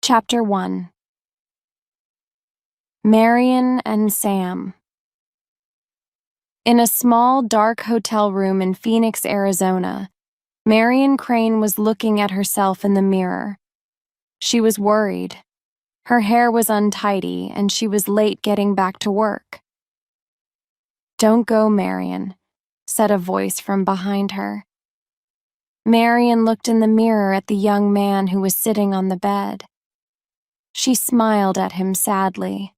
Chapter 1. Marion and Sam. In a small, dark hotel room in Phoenix, Arizona, Marion Crane was looking at herself in the mirror. She was worried. Her hair was untidy, and she was late getting back to work. "Don't go, Marion," said a voice from behind her. Marion looked in the mirror at the young man who was sitting on the bed. She smiled at him sadly.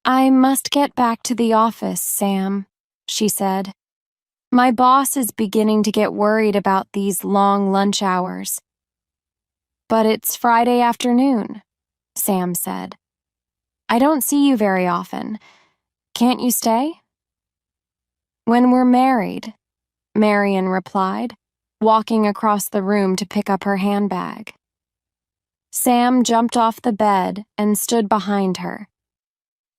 "I must get back to the office, Sam," she said. "My boss is beginning to get worried about these long lunch hours." "But it's Friday afternoon," Sam said. "I don't see you very often. Can't you stay?" "When we're married," Marion replied, walking across the room to pick up her handbag. Sam jumped off the bed and stood behind her.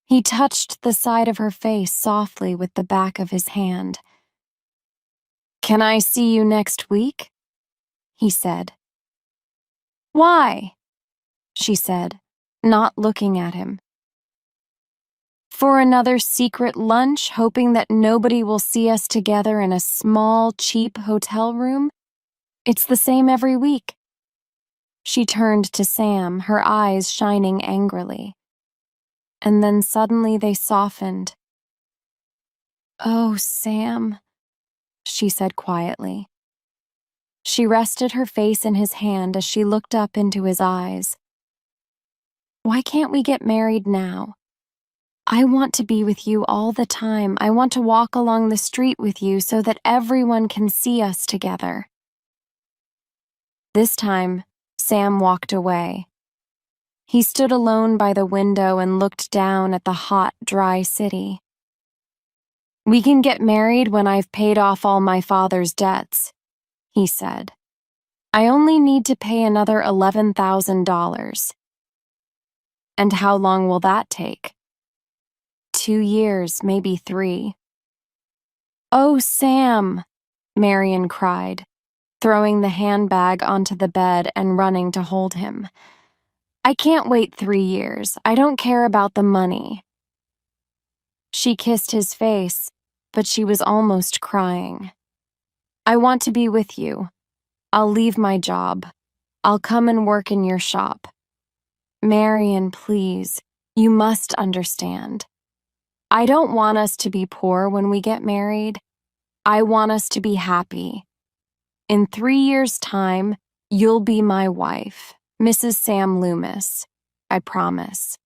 He touched the side of her face softly with the back of his hand. "Can I see you next week?" he said. "Why?" she said, not looking at him. "For another secret lunch, hoping that nobody will see us together in a small, cheap hotel room? It's the same every week." She turned to Sam, her eyes shining angrily. And then suddenly they softened. "Oh, Sam," she said quietly. She rested her face in his hand as she looked up into his eyes. "Why can't we get married now? I want to be with you all the time. I want to walk along the street with you so that everyone can see us together." This time, Sam walked away. He stood alone by the window and looked down at the hot, dry city. "We can get married when I've paid off all my father's debts," he said. "I only need to pay another $11,000. "And how long will that take?" 2 years, maybe 3. "Oh, Sam," Marion cried, throwing the handbag onto the bed and running to hold him. "I can't wait 3 years. I don't care about the money." She kissed his face, but she was almost crying. "I want to be with you. I'll leave my job. I'll come and work in your shop. Marion, please, you must understand. I don't want us to be poor when we get married. I want us to be happy. In 3 years' time, you'll be my wife, Mrs. Sam Loomis. I promise."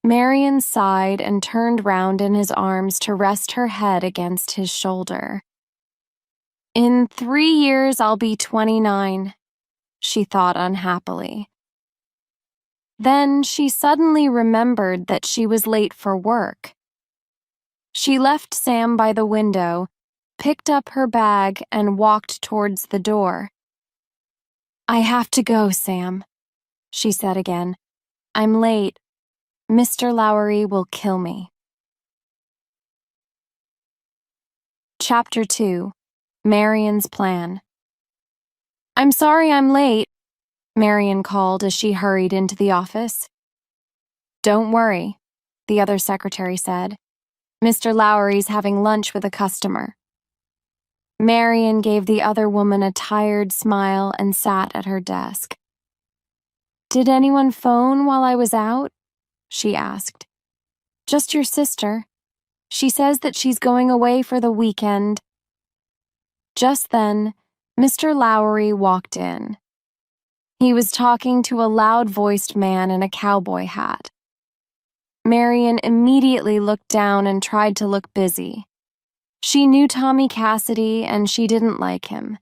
Marion sighed and turned round in his arms to rest her head against his shoulder. "In 3 years, I'll be 29, she thought unhappily. Then she suddenly remembered that she was late for work. She left Sam by the window, picked up her bag, and walked towards the door. "I have to go, Sam," she said again. "I'm late. Mr. Lowry will kill me." Chapter 2. Marion's Plan. "I'm sorry I'm late," Marion called as she hurried into the office. "Don't worry," the other secretary said. "Mr. Lowry's having lunch with a customer." Marion gave the other woman a tired smile and sat at her desk. "Did anyone phone while I was out?" she asked. "Just your sister. She says that she's going away for the weekend." Just then, Mr. Lowry walked in. He was talking to a loud-voiced man in a cowboy hat. Marion immediately looked down and tried to look busy. She knew Tommy Cassidy, and she didn't like him.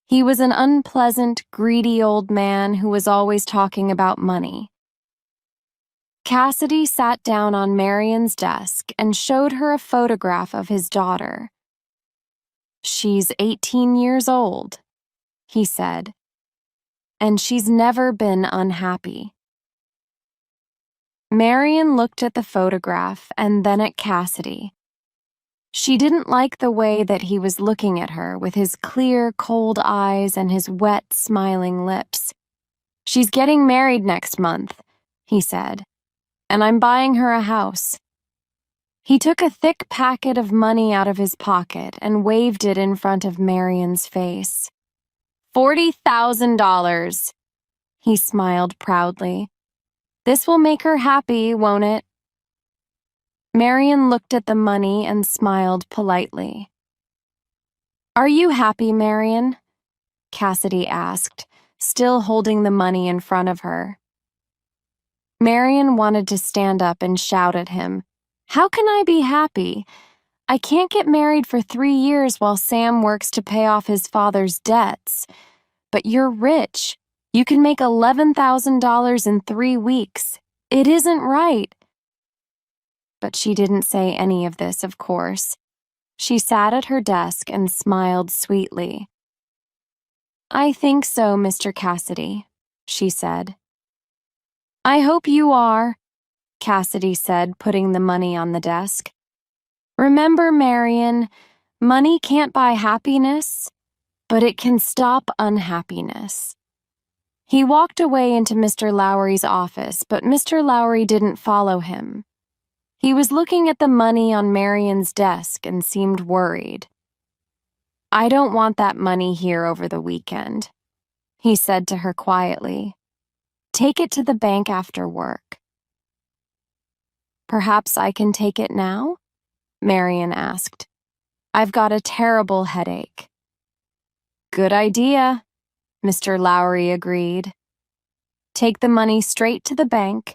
He was an unpleasant, greedy old man who was always talking about money. Cassidy sat down on Marion's desk and showed her a photograph of his daughter. "She's 18 years old," he said, "and she's never been unhappy." Marion looked at the photograph and then at Cassidy. She didn't like the way that he was looking at her with his clear, cold eyes and his wet, smiling lips. "She's getting married next month," he said, "and I'm buying her a house." He took a thick packet of money out of his pocket and waved it in front of Marion's face. $40,000. He smiled proudly. "This will make her happy, won't it?" Marion looked at the money and smiled politely. "Are you happy, Marion?" Cassidy asked, still holding the money in front of her. Marion wanted to stand up and shout at him, "How can I be happy? I can't get married for 3 years while Sam works to pay off his father's debts. But you're rich. You can make $11,000 in 3 weeks. It isn't right." But she didn't say any of this, of course. She sat at her desk and smiled sweetly. "I think so, Mr. Cassidy," she said. "I hope you are," Cassidy said, putting the money on the desk. "Remember, Marion, money can't buy happiness, but it can stop unhappiness." He walked away into Mr. Lowry's office, but Mr. Lowry didn't follow him. He was looking at the money on Marion's desk and seemed worried. "I don't want that money here over the weekend," he said to her quietly. "Take it to the bank after work." "Perhaps I can take it now?" Marion asked. "I've got a terrible headache." "Good idea," Mr. Lowry agreed. "Take the money straight to the bank,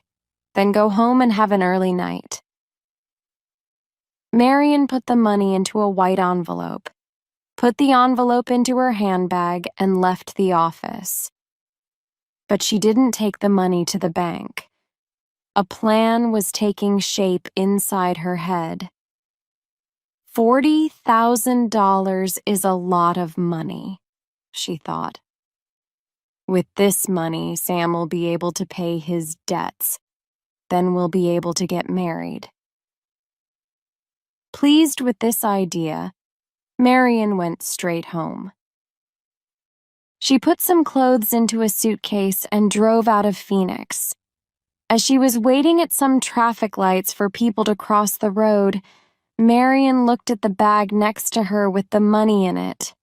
then go home and have an early night." Marion put the money into a white envelope, put the envelope into her handbag, and left the office. But she didn't take the money to the bank. A plan was taking shape inside her head. $40,000 is a lot of money, she thought. With this money, Sam will be able to pay his debts. Then we'll be able to get married. Pleased with this idea, Marion went straight home. She put some clothes into a suitcase and drove out of Phoenix. As she was waiting at some traffic lights for people to cross the road, Marion looked at the bag next to her with the money in it.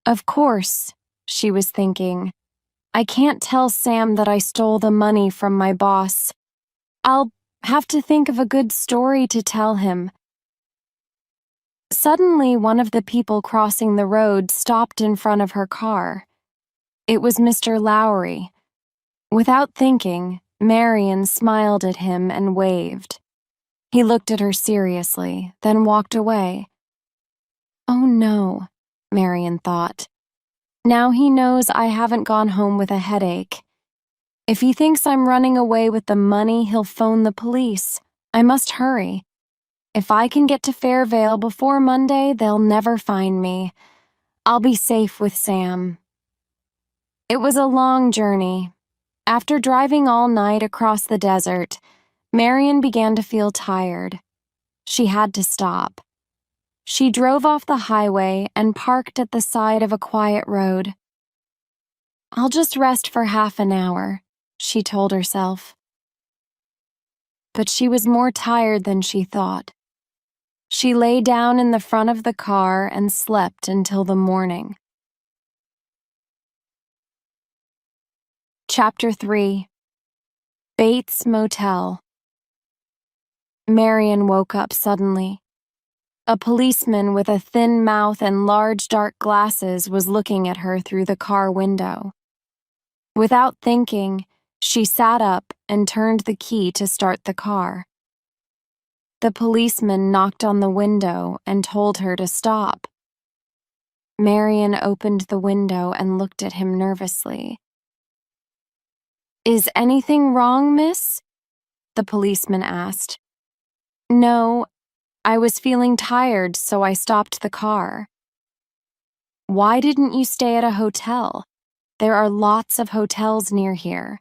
Of course, she was thinking, I can't tell Sam that I stole the money from my boss. I'll have to think of a good story to tell him. Suddenly, one of the people crossing the road stopped in front of her car. It was Mr. Lowry. Without thinking, Marion smiled at him and waved. He looked at her seriously, then walked away. Oh no, Marion thought. Now he knows I haven't gone home with a headache. If he thinks I'm running away with the money, he'll phone the police. I must hurry. If I can get to Fairvale before Monday, they'll never find me. I'll be safe with Sam. It was a long journey. After driving all night across the desert, Marion began to feel tired. She had to stop. She drove off the highway and parked at the side of a quiet road. I'll just rest for half an hour, she told herself. But she was more tired than she thought. She lay down in the front of the car and slept until the morning. Chapter 3. Bates Motel. Marion woke up suddenly. A policeman with a thin mouth and large dark glasses was looking at her through the car window. Without thinking, she sat up and turned the key to start the car. The policeman knocked on the window and told her to stop. Marion opened the window and looked at him nervously. Is anything wrong, miss? The policeman asked. No, I was feeling tired, so I stopped the car. Why didn't you stay at a hotel? There are lots of hotels near here.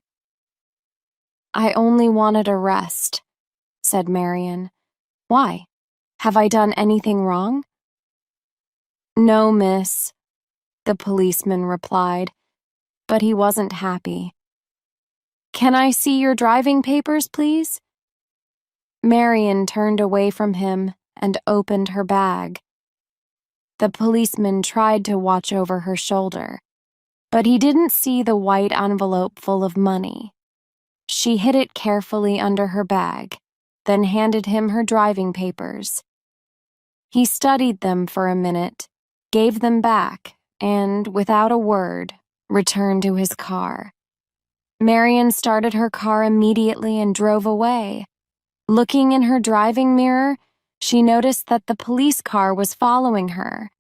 I only wanted a rest, said Marion. Why? Have I done anything wrong? No, miss, the policeman replied. but he wasn't happy. "Can I see your driving papers, please?" Marion turned away from him and opened her bag. The policeman tried to watch over her shoulder, but he didn't see the white envelope full of money. She hid it carefully under her bag, then handed him her driving papers. He studied them for a minute, gave them back, and, without a word, returned to his car. Marion started her car immediately and drove away. Looking in her driving mirror, she noticed that the police car was following her.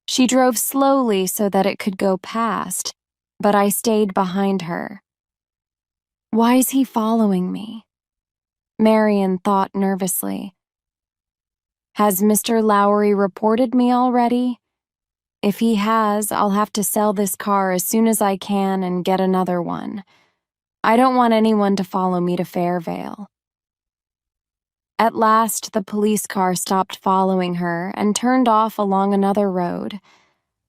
She drove slowly so that it could go past, but I stayed behind her. Why is he following me? Marion thought nervously. Has Mr. Lowry reported me already? If he has, I'll have to sell this car as soon as I can and get another one. I don't want anyone to follow me to Fairvale. At last, the police car stopped following her and turned off along another road.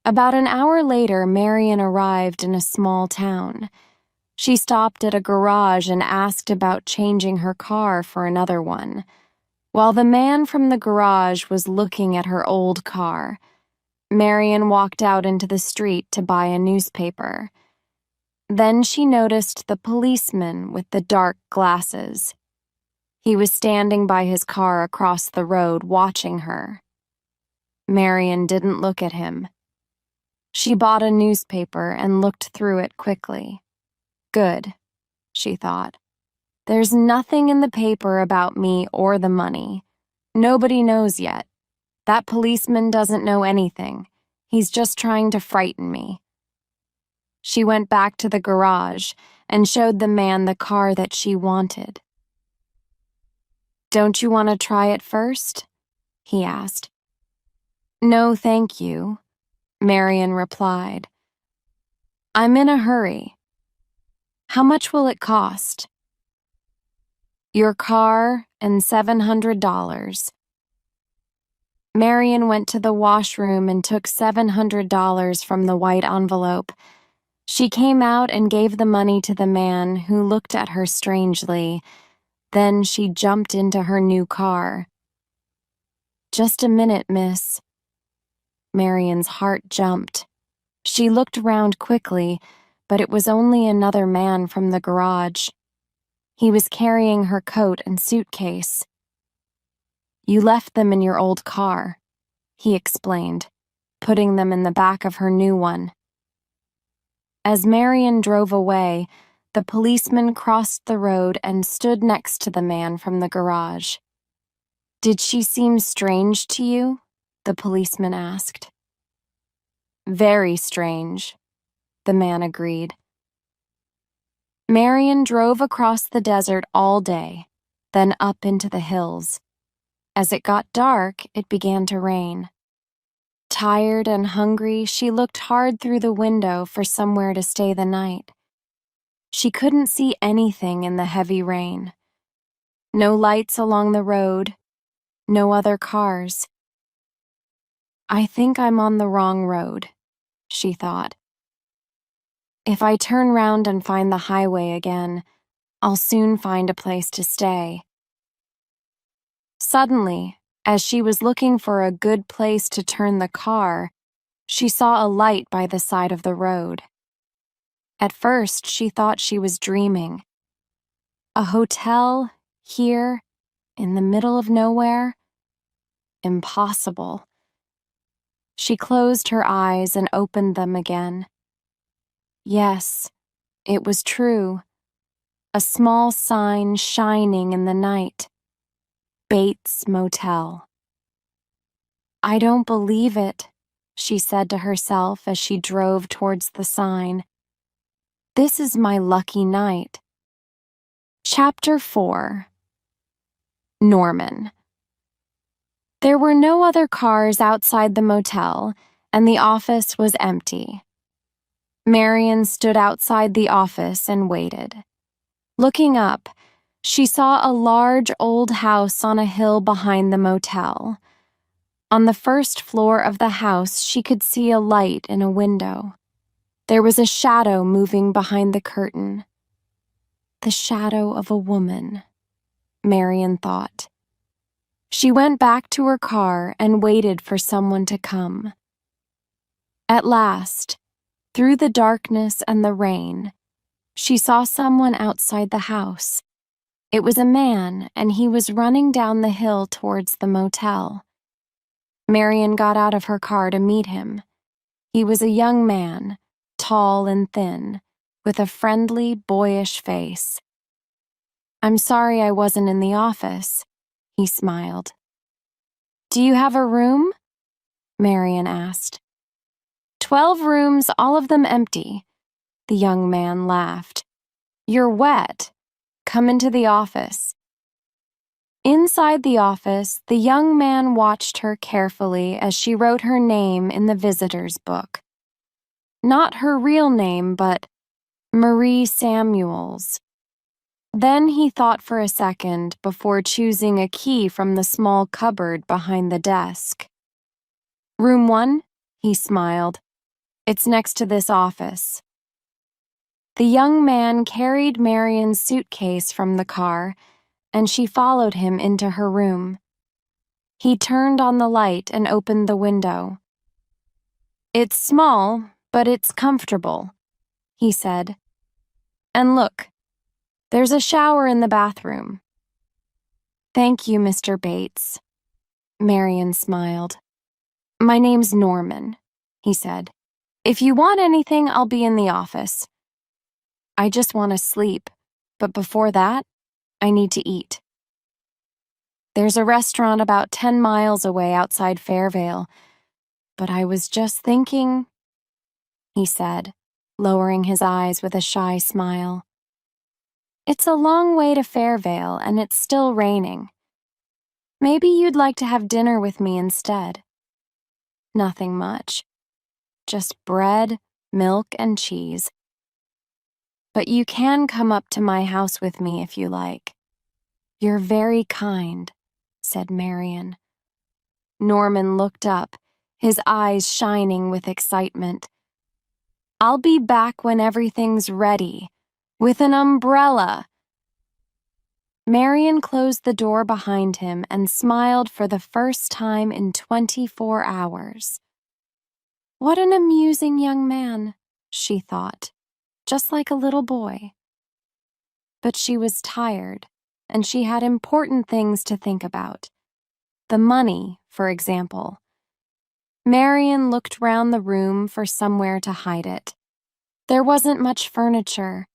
About an hour later, Marion arrived in a small town. She stopped at a garage and asked about changing her car for another one. While the man from the garage was looking at her old car, Marion walked out into the street to buy a newspaper. Then she noticed the policeman with the dark glasses. He was standing by his car across the road watching her. Marion didn't look at him. She bought a newspaper and looked through it quickly. Good, she thought. There's nothing in the paper about me or the money. Nobody knows yet. That policeman doesn't know anything. He's just trying to frighten me. She went back to the garage and showed the man the car that she wanted. Don't you want to try it first? He asked. No, thank you, Marion replied. I'm in a hurry. How much will it cost? Your car and $700. Marion went to the washroom and took $700 from the white envelope. She came out and gave the money to the man, who looked at her strangely. Then she jumped into her new car. Just a minute, miss. Marion's heart jumped. She looked round quickly, but it was only another man from the garage. He was carrying her coat and suitcase. You left them in your old car, he explained, putting them in the back of her new one. As Marion drove away, the policeman crossed the road and stood next to the man from the garage. Did she seem strange to you? The policeman asked. Very strange, the man agreed. Marion drove across the desert all day, then up into the hills. As it got dark, it began to rain. Tired and hungry, she looked hard through the window for somewhere to stay the night. She couldn't see anything in the heavy rain. No lights along the road, no other cars. I think I'm on the wrong road, she thought. If I turn round and find the highway again, I'll soon find a place to stay. Suddenly, as she was looking for a good place to turn the car, she saw a light by the side of the road. At first, she thought she was dreaming. A hotel here, in the middle of nowhere? Impossible. She closed her eyes and opened them again. Yes, it was true. A small sign shining in the night. Bates Motel. I don't believe it, she said to herself as she drove towards the sign. This is my lucky night. Chapter 4. Norman. There were no other cars outside the motel, and the office was empty. Marion stood outside the office and waited. Looking up, she saw a large old house on a hill behind the motel. On the first floor of the house, she could see a light in a window. There was a shadow moving behind the curtain. The shadow of a woman, Marian thought. She went back to her car and waited for someone to come. At last, through the darkness and the rain, she saw someone outside the house. It was a man, and he was running down the hill towards the motel. Marian got out of her car to meet him. He was a young man, tall and thin, with a friendly, boyish face. "I'm sorry I wasn't in the office," he smiled. "Do you have a room?" Marian asked. 12 rooms, all of them empty." The young man laughed. "You're wet. Come into the office." Inside the office, the young man watched her carefully as she wrote her name in the visitor's book. Not her real name, but Marie Samuels. Then he thought for a second before choosing a key from the small cupboard behind the desk. "Room 1?" he smiled. "It's next to this office." The young man carried Marian's suitcase from the car, and she followed him into her room. He turned on the light and opened the window. "It's small, but it's comfortable," he said. "And look, there's a shower in the bathroom." "Thank you, Mr. Bates." Marian smiled. "My name's Norman," he said. "If you want anything, I'll be in the office. I just want to sleep, but before that, I need to eat. There's a restaurant about 10 miles away outside Fairvale, but I was just thinking," he said, lowering his eyes with a shy smile. "It's a long way to Fairvale, and it's still raining. Maybe you'd like to have dinner with me instead. Nothing much. Just bread, milk, and cheese. But you can come up to my house with me if you like." "You're very kind," said Marian. Norman looked up, his eyes shining with excitement. "I'll be back when everything's ready, with an umbrella." Marian closed the door behind him and smiled for the first time in 24 hours. What an amusing young man, she thought, just like a little boy. But she was tired, and she had important things to think about. The money, for example. Marian looked round the room for somewhere to hide it. There wasn't much furniture.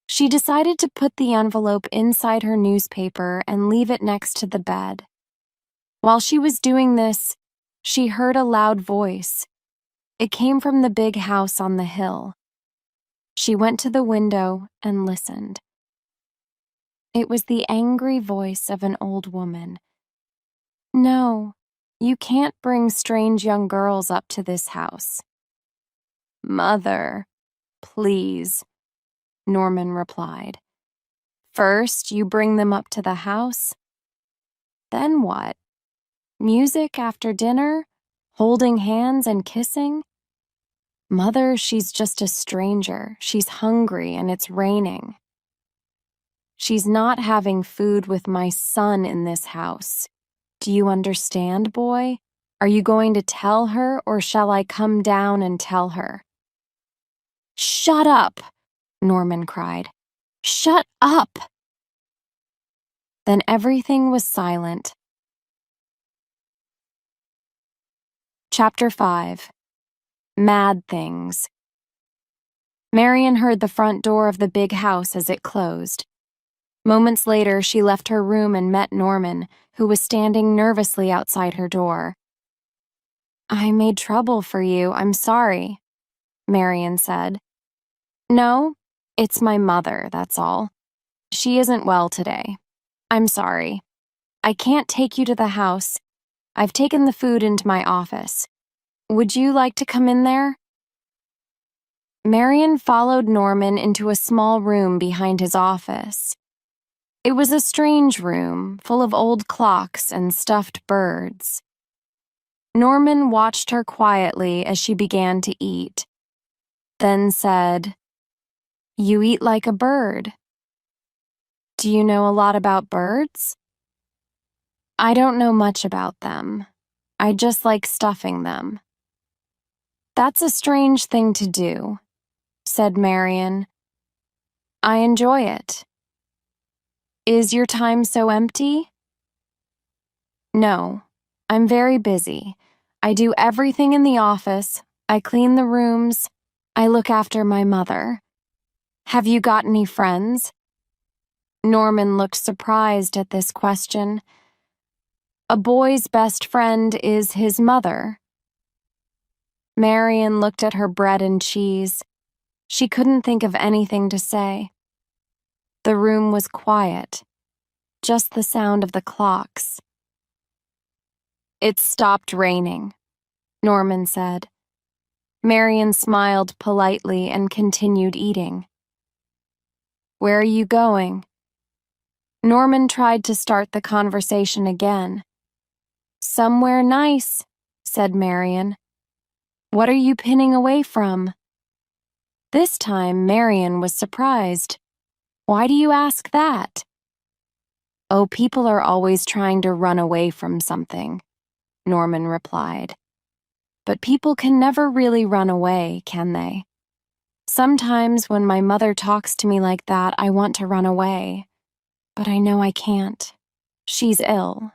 She decided to put the envelope inside her newspaper and leave it next to the bed. While she was doing this, she heard a loud voice. It came from the big house on the hill. She went to the window and listened. It was the angry voice of an old woman. "No, you can't bring strange young girls up to this house." "Mother, please," Norman replied. "First, you bring them up to the house. Then what? Music after dinner? Holding hands and kissing? Mother, she's just a stranger. She's hungry and it's raining. She's not having food with my son in this house. Do you understand, boy? Are you going to tell her, or shall I come down and tell her?" "Shut up!" Norman cried. "Shut up!" Then everything was silent. Chapter 5. Mad Things. Marian heard the front door of the big house as it closed. Moments later, she left her room and met Norman, who was standing nervously outside her door. "I made trouble for you, I'm sorry," Marian said. "No, it's my mother, that's all. She isn't well today. I'm sorry. I can't take you to the house. I've taken the food into my office. Would you like to come in there?" Marian followed Norman into a small room behind his office. It was a strange room, full of old clocks and stuffed birds. Norman watched her quietly as she began to eat. then said, "You eat like a bird. Do you know a lot about birds?" "I don't know much about them. I just like stuffing them." "That's a strange thing to do," said Marion. "I enjoy it." "Is your time so empty?" "No, I'm very busy. I do everything in the office. I clean the rooms. I look after my mother." "Have you got any friends?" Norman looked surprised at this question. "A boy's best friend is his mother." Marion looked at her bread and cheese. She couldn't think of anything to say. The room was quiet, just the sound of the clocks. "It stopped raining," Norman said. Marion smiled politely and continued eating. "Where are you going?" Norman tried to start the conversation again. "Somewhere nice," said Marion. "What are you pinning away from?" This time, Marion was surprised. "Why do you ask that?" "Oh, people are always trying to run away from something," Norman replied. "But people can never really run away, can they? Sometimes when my mother talks to me like that, I want to run away. But I know I can't. She's ill."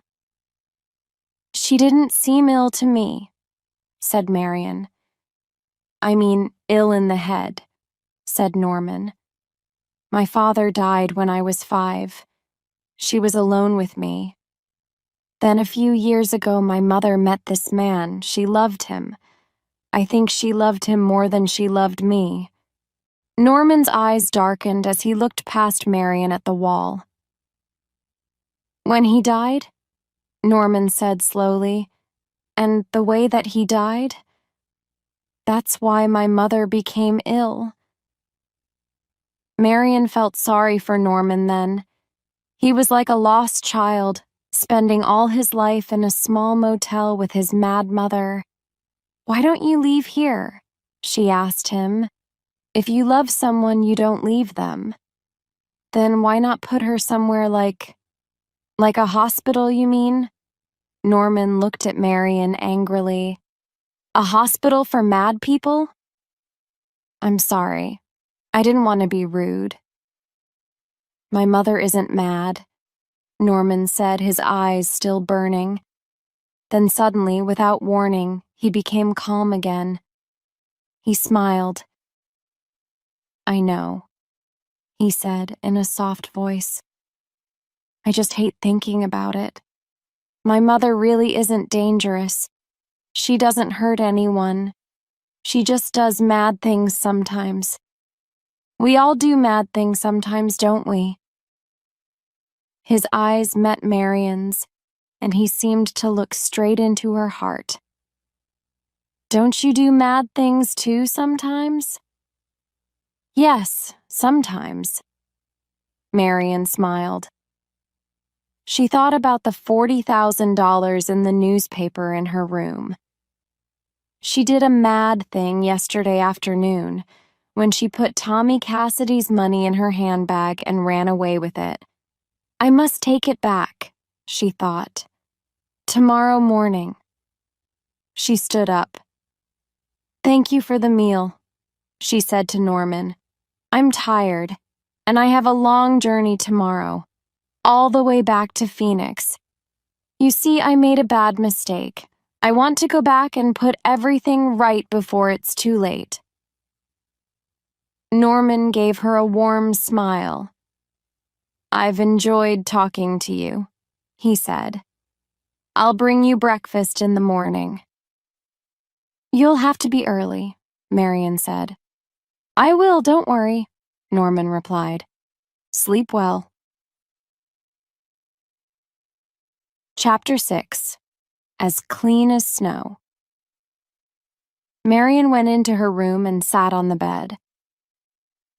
"She didn't seem ill to me," said Marion. "I mean, ill in the head," said Norman. "My father died when I was 5. She was alone with me. Then a few years ago, my mother met this man. She loved him. I think she loved him more than she loved me." Norman's eyes darkened as he looked past Marion at the wall. "When he died," Norman said slowly, "and the way that he died, that's why my mother became ill." Marion felt sorry for Norman then. He was like a lost child, spending all his life in a small motel with his mad mother. "Why don't you leave here?" she asked him. "If you love someone, you don't leave them." "Then why not put her somewhere like a hospital, you mean?" Norman looked at Marion angrily. "A hospital for mad people?" "I'm sorry. I didn't want to be rude." "My mother isn't mad," Norman said, his eyes still burning. Then suddenly, without warning, he became calm again. He smiled. "I know," he said in a soft voice. "I just hate thinking about it. My mother really isn't dangerous. She doesn't hurt anyone. She just does mad things sometimes. We all do mad things sometimes, don't we?" His eyes met Marion's, and he seemed to look straight into her heart. "Don't you do mad things too sometimes?" "Yes, sometimes." Marion smiled. She thought about the $40,000 in the newspaper in her room. She did a mad thing yesterday afternoon when she put Tommy Cassidy's money in her handbag and ran away with it. "I must take it back," she thought. "Tomorrow morning." She stood up. "Thank you for the meal," she said to Norman. "I'm tired, and I have a long journey tomorrow, all the way back to Phoenix. You see, I made a bad mistake. I want to go back and put everything right before it's too late." Norman gave her a warm smile. "I've enjoyed talking to you," he said. "I'll bring you breakfast in the morning." "You'll have to be early," Marion said. "I will, don't worry," Norman replied. "Sleep well." Chapter 6. As Clean as Snow. Marion went into her room and sat on the bed.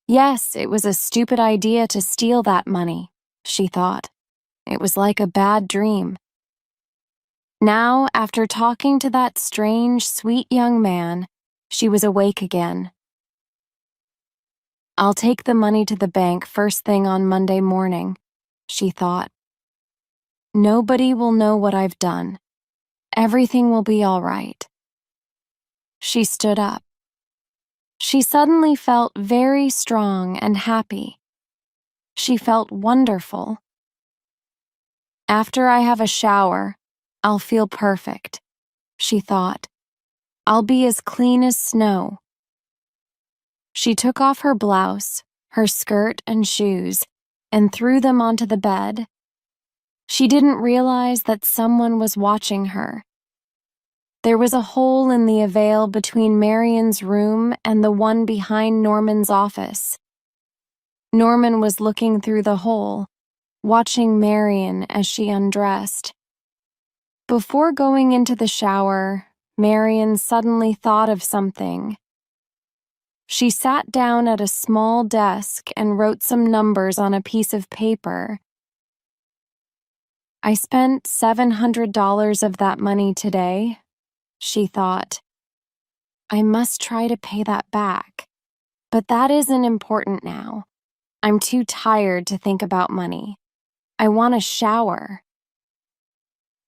Yes, it was a stupid idea to steal that money, she thought. It was like a bad dream. Now, after talking to that strange, sweet young man, she was awake again. I'll take the money to the bank first thing on Monday morning, she thought. Nobody will know what I've done. Everything will be all right. She stood up. She suddenly felt very strong and happy. She felt wonderful. After I have a shower, I'll feel perfect, she thought. I'll be as clean as snow. She took off her blouse, her skirt and shoes, and threw them onto the bed. She didn't realize that someone was watching her. There was a hole in the veil between Marion's room and the one behind Norman's office. Norman was looking through the hole, watching Marion as she undressed. Before going into the shower, Marion suddenly thought of something. She sat down at a small desk and wrote some numbers on a piece of paper. I spent $700 of that money today, she thought. I must try to pay that back, but that isn't important now. I'm too tired to think about money. I want a shower.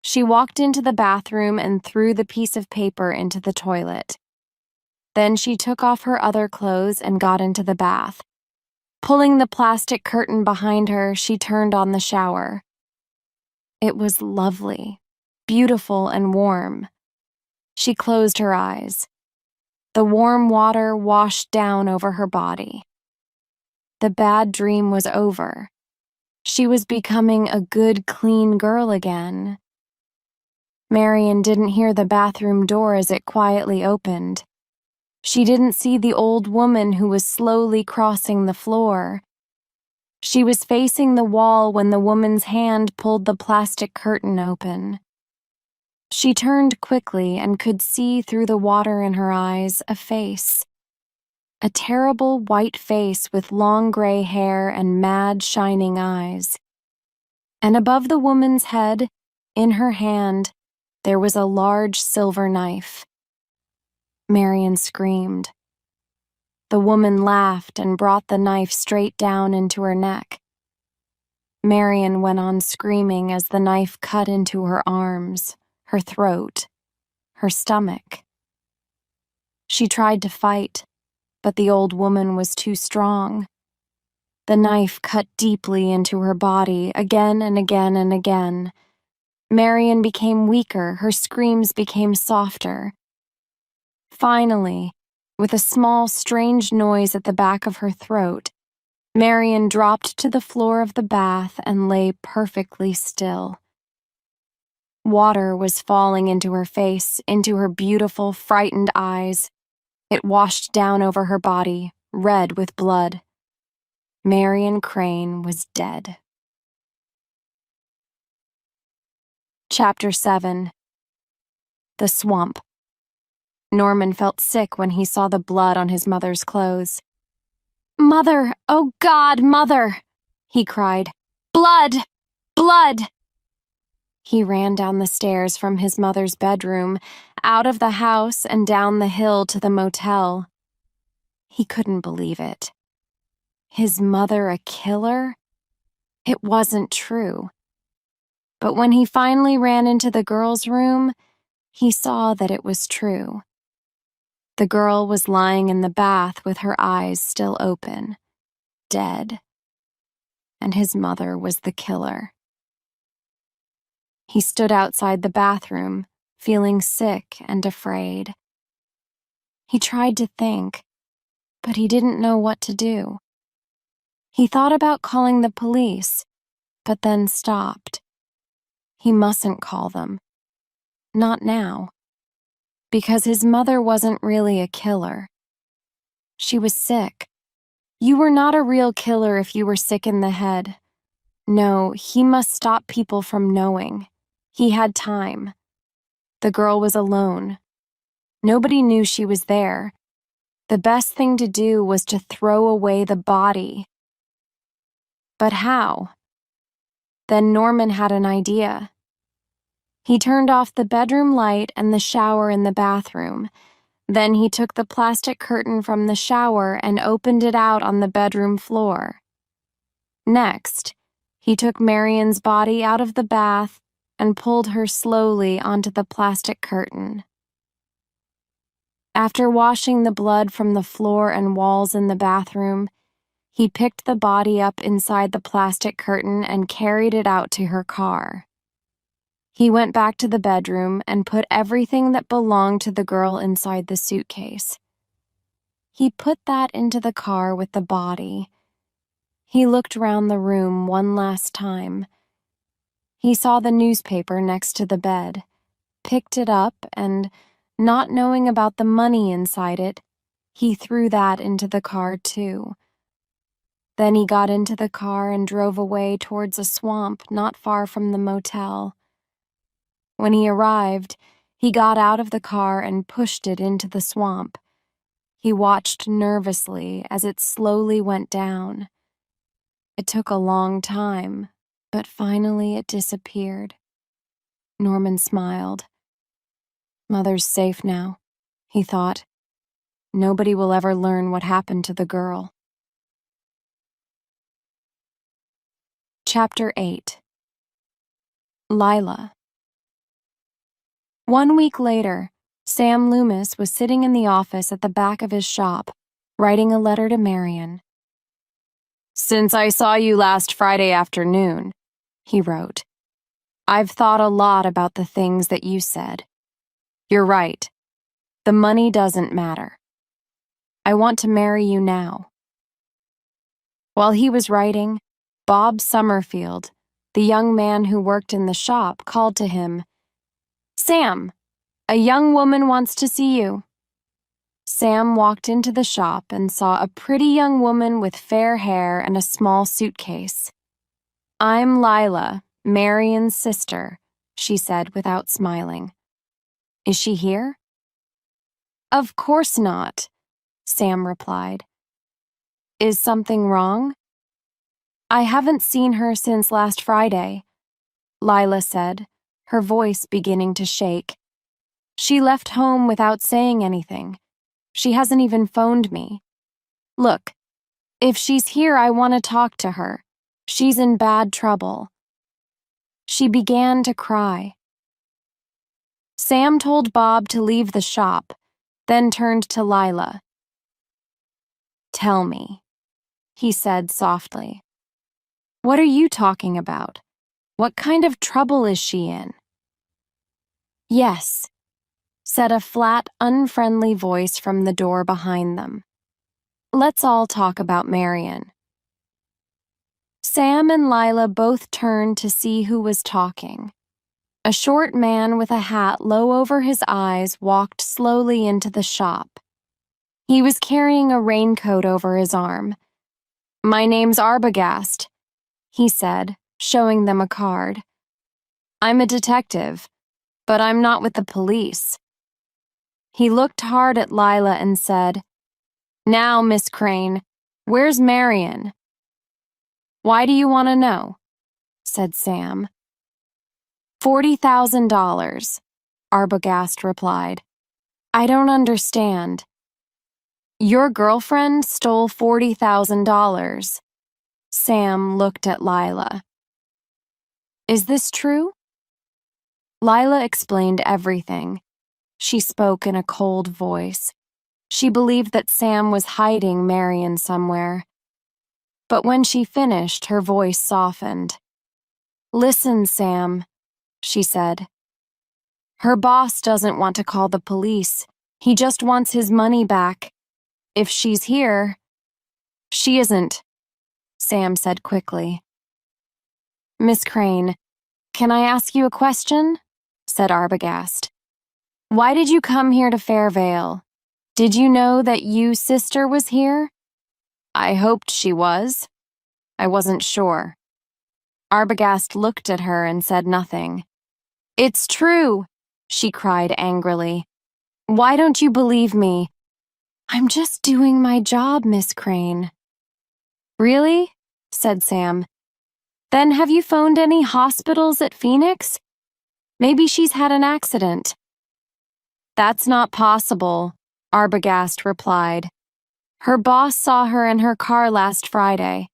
She walked into the bathroom and threw the piece of paper into the toilet. Then she took off her other clothes and got into the bath. Pulling the plastic curtain behind her, she turned on the shower. It was lovely, beautiful and warm. She closed her eyes. The warm water washed down over her body. The bad dream was over. She was becoming a good, clean girl again. Marion didn't hear the bathroom door as it quietly opened. She didn't see the old woman who was slowly crossing the floor. She was facing the wall when the woman's hand pulled the plastic curtain open. She turned quickly and could see through the water in her eyes a face. A terrible white face with long gray hair and mad, shining eyes. And above the woman's head, in her hand, there was a large silver knife. Marion screamed. The woman laughed and brought the knife straight down into her neck. Marion went on screaming as the knife cut into her arms, her throat, her stomach. She tried to fight, but the old woman was too strong. The knife cut deeply into her body again and again and again. Marion became weaker, her screams became softer. Finally, with a small, strange noise at the back of her throat, Marion dropped to the floor of the bath and lay perfectly still. Water was falling into her face, into her beautiful, frightened eyes. It washed down over her body, red with blood. Marion Crane was dead. Chapter 7. The Swamp. Norman felt sick when he saw the blood on his mother's clothes. "Mother! Oh God, Mother!" he cried. "Blood! Blood!" He ran down the stairs from his mother's bedroom, out of the house and down the hill to the motel. He couldn't believe it. His mother a killer? It wasn't true. But when he finally ran into the girl's room, he saw that it was true. The girl was lying in the bath with her eyes still open, dead. And his mother was the killer. He stood outside the bathroom, feeling sick and afraid. He tried to think, but he didn't know what to do. He thought about calling the police, but then stopped. He mustn't call them. Not now. Because his mother wasn't really a killer. She was sick. You were not a real killer if you were sick in the head. No, he must stop people from knowing. He had time. The girl was alone. Nobody knew she was there. The best thing to do was to throw away the body. But how? Then Norman had an idea. He turned off the bedroom light and the shower in the bathroom. Then he took the plastic curtain from the shower and opened it out on the bedroom floor. Next, he took Marion's body out of the bath and pulled her slowly onto the plastic curtain. After washing the blood from the floor and walls in the bathroom, he picked the body up inside the plastic curtain and carried it out to her car. He went back to the bedroom and put everything that belonged to the girl inside the suitcase. He put that into the car with the body. He looked around the room one last time. He saw the newspaper next to the bed, picked it up, and, not knowing about the money inside it, he threw that into the car too. Then he got into the car and drove away towards a swamp not far from the motel. When he arrived, he got out of the car and pushed it into the swamp. He watched nervously as it slowly went down. It took a long time, but finally it disappeared. Norman smiled. Mother's safe now, he thought. Nobody will ever learn what happened to the girl. Chapter 8. Lila. 1 week later, Sam Loomis was sitting in the office at the back of his shop, writing a letter to Marion. "Since I saw you last Friday afternoon," he wrote, "I've thought a lot about the things that you said. You're right. The money doesn't matter. I want to marry you now." While he was writing, Bob Summerfield, the young man who worked in the shop, called to him, "Sam, a young woman wants to see you." Sam walked into the shop and saw a pretty young woman with fair hair and a small suitcase. "I'm Lila, Marion's sister," she said without smiling. "Is she here?" "Of course not," Sam replied. "Is something wrong?" "I haven't seen her since last Friday," Lila said, her voice beginning to shake. "She left home without saying anything. She hasn't even phoned me. Look, if she's here, I want to talk to her. She's in bad trouble." She began to cry. Sam told Bob to leave the shop, then turned to Lila. "Tell me," he said softly. "What are you talking about? What kind of trouble is she in?" "Yes," said a flat, unfriendly voice from the door behind them. "Let's all talk about Marion." Sam and Lila both turned to see who was talking. A short man with a hat low over his eyes walked slowly into the shop. He was carrying a raincoat over his arm. "My name's Arbogast," he said, showing them a card. "I'm a detective, but I'm not with the police." He looked hard at Lila and said, "Now, Miss Crane, where's Marion?" "Why do you want to know?" said Sam. $40,000, Arbogast replied. "I don't understand." "Your girlfriend stole $40,000. Sam looked at Lila. "Is this true?" Lila explained everything. She spoke in a cold voice. She believed that Sam was hiding Marion somewhere. But when she finished, her voice softened. "Listen, Sam," she said. "Her boss doesn't want to call the police. He just wants his money back. If she's here—" "She isn't," Sam said quickly. "Miss Crane, can I ask you a question?" said Arbogast. "Why did you come here to Fairvale? Did you know that Yu's sister was here?" "I hoped she was. I wasn't sure." Arbogast looked at her and said nothing. "It's true," she cried angrily. "Why don't you believe me?" "I'm just doing my job, Miss Crane." "Really?" said Sam. "Then have you phoned any hospitals at Phoenix? Maybe she's had an accident." "That's not possible," Arbogast replied. Her boss saw her in her car last Friday.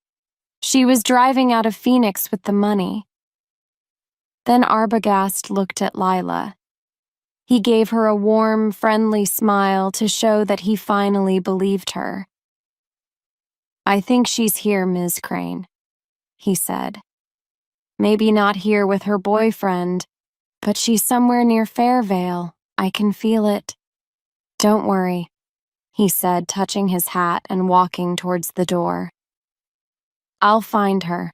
She was driving out of Phoenix with the money. Then Arbogast looked at Lila. He gave her a warm, friendly smile to show that he finally believed her. I think she's here, Ms. Crane, he said. Maybe not here with her boyfriend, but she's somewhere near Fairvale. I can feel it. Don't worry, he said, touching his hat and walking towards the door. I'll find her.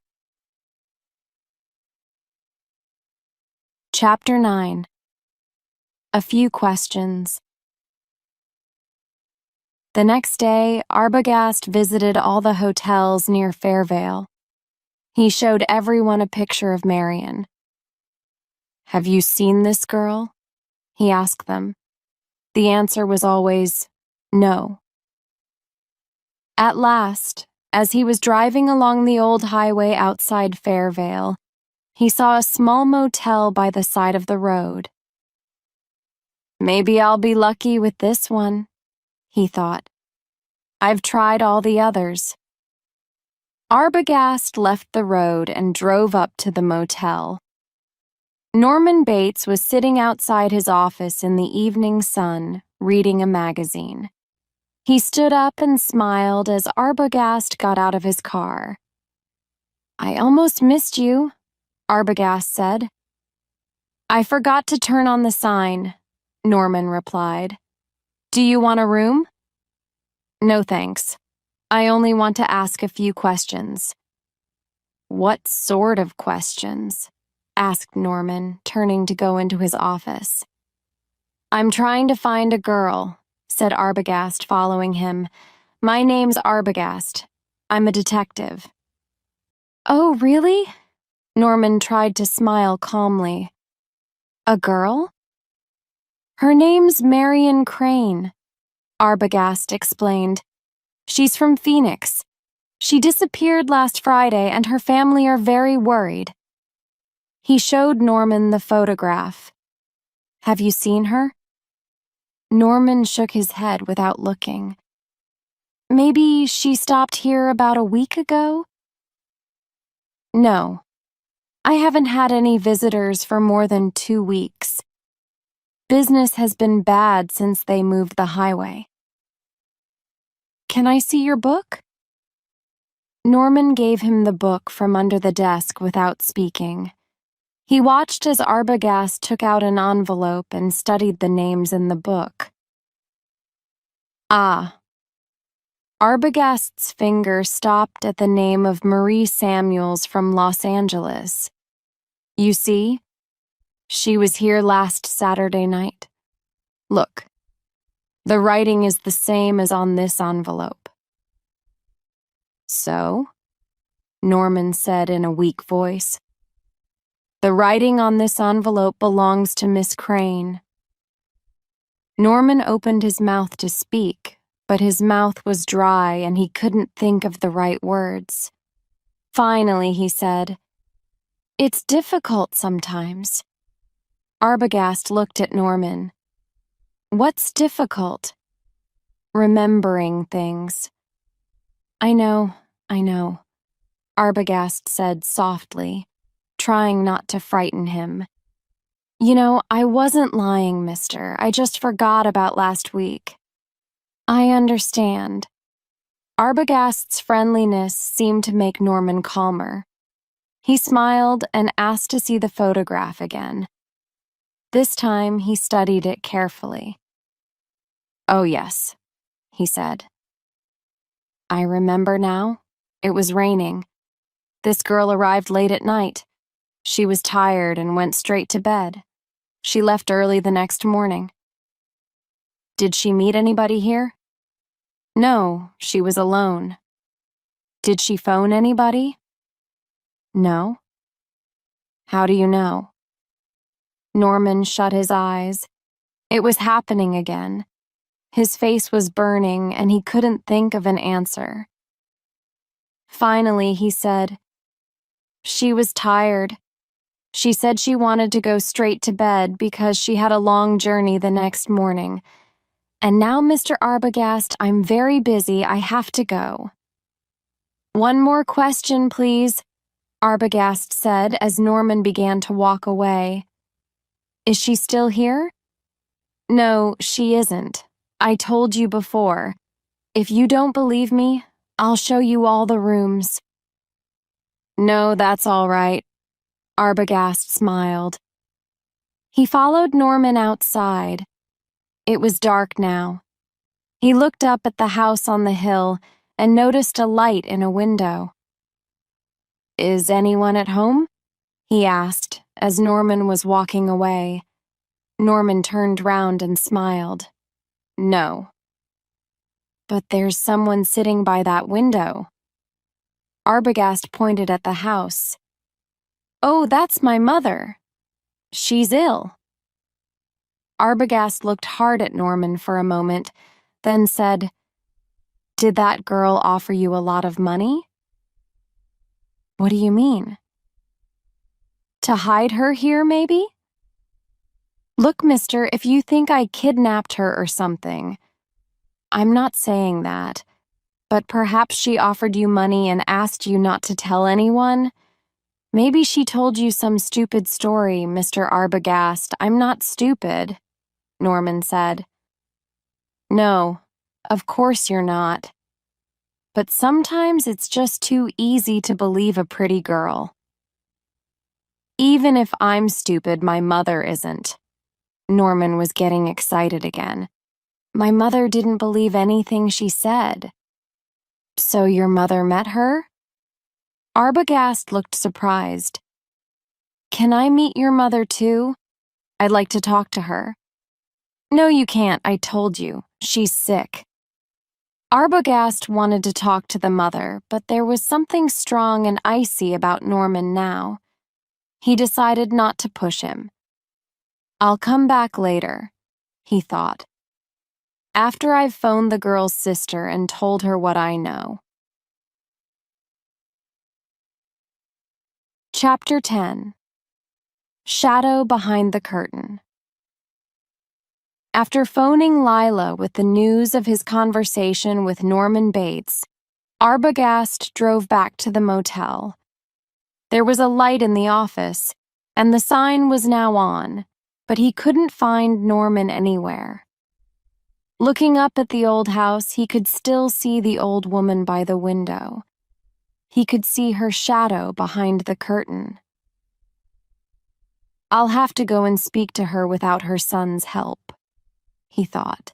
Chapter 9. A Few Questions. The next day, Arbogast visited all the hotels near Fairvale. He showed everyone a picture of Marion. Have you seen this girl? He asked them. The answer was always no. At last, as he was driving along the old highway outside Fairvale, he saw a small motel by the side of the road. Maybe I'll be lucky with this one, he thought. I've tried all the others. Arbogast left the road and drove up to the motel. Norman Bates was sitting outside his office in the evening sun, reading a magazine. He stood up and smiled as Arbogast got out of his car. I almost missed you, Arbogast said. I forgot to turn on the sign, Norman replied. Do you want a room? No thanks. I only want to ask a few questions. What sort of questions? Asked Norman, turning to go into his office. I'm trying to find a girl, said Arbogast, following him. My name's Arbogast. I'm a detective. Oh, really? Norman tried to smile calmly. A girl? Her name's Marion Crane, Arbogast explained. She's from Phoenix. She disappeared last Friday and her family are very worried. He showed Norman the photograph. Have you seen her? Norman shook his head without looking. Maybe she stopped here about a week ago? No. I haven't had any visitors for more than 2 weeks. Business has been bad since they moved the highway. Can I see your book? Norman gave him the book from under the desk without speaking. He watched as Arbogast took out an envelope and studied the names in the book. Ah. Arbogast's finger stopped at the name of Marie Samuels from Los Angeles. You see? She was here last Saturday night. Look, the writing is the same as on this envelope. So? Norman said in a weak voice. The writing on this envelope belongs to Miss Crane. Norman opened his mouth to speak, but his mouth was dry and he couldn't think of the right words. Finally, he said, It's difficult sometimes. Arbogast looked at Norman. What's difficult? Remembering things. I know, Arbogast said softly, trying not to frighten him. You know, I wasn't lying, mister. I just forgot about last week. I understand. Arbogast's friendliness seemed to make Norman calmer. He smiled and asked to see the photograph again. This time he studied it carefully. Oh yes, he said. I remember now. It was raining. This girl arrived late at night. She was tired and went straight to bed. She left early the next morning. Did she meet anybody here? No, she was alone. Did she phone anybody? No. How do you know? Norman shut his eyes. It was happening again. His face was burning and he couldn't think of an answer. Finally, he said, She was tired. She said she wanted to go straight to bed because she had a long journey the next morning. And now, Mr. Arbogast, I'm very busy. I have to go. One more question, please, Arbogast said as Norman began to walk away. Is she still here? No, she isn't. I told you before. If you don't believe me, I'll show you all the rooms. No, that's all right. Arbogast smiled. He followed Norman outside. It was dark now. He looked up at the house on the hill and noticed a light in a window. Is anyone at home? He asked as Norman was walking away. Norman turned round and smiled. No. But there's someone sitting by that window. Arbogast pointed at the house. Oh, that's my mother. She's ill. Arbogast looked hard at Norman for a moment, then said, Did that girl offer you a lot of money? What do you mean? To hide her here, maybe? Look, mister, if you think I kidnapped her or something. I'm not saying that, but perhaps she offered you money and asked you not to tell anyone. Maybe she told you some stupid story, Mr. Arbogast. I'm not stupid, Norman said. No, of course you're not. But sometimes it's just too easy to believe a pretty girl. Even if I'm stupid, my mother isn't. Norman was getting excited again. My mother didn't believe anything she said. So your mother met her? Arbogast looked surprised. Can I meet your mother too? I'd like to talk to her. No, you can't, I told you. She's sick. Arbogast wanted to talk to the mother, but there was something strong and icy about Norman now. He decided not to push him. I'll come back later, he thought. After I've phoned the girl's sister and told her what I know. Chapter 10. Shadow Behind the Curtain. After phoning Lila with the news of his conversation with Norman Bates, Arbogast drove back to the motel. There was a light in the office, and the sign was now on, but he couldn't find Norman anywhere. Looking up at the old house, he could still see the old woman by the window. He could see her shadow behind the curtain. I'll have to go and speak to her without her son's help, he thought.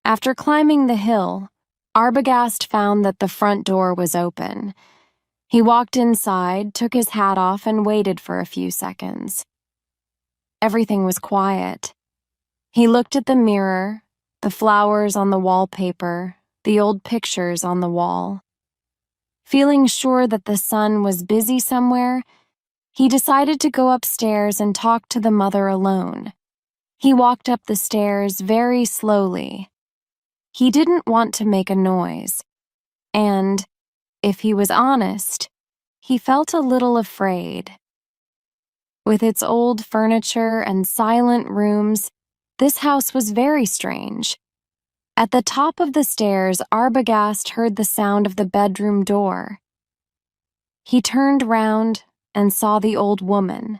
After climbing the hill, Arbogast found that the front door was open. He walked inside, took his hat off, and waited for a few seconds. Everything was quiet. He looked at the mirror, the flowers on the wallpaper, the old pictures on the wall. Feeling sure that the son was busy somewhere, he decided to go upstairs and talk to the mother alone. He walked up the stairs very slowly. He didn't want to make a noise, and, if he was honest, he felt a little afraid. With its old furniture and silent rooms, this house was very strange. At the top of the stairs, Arbogast heard the sound of the bedroom door. He turned round and saw the old woman.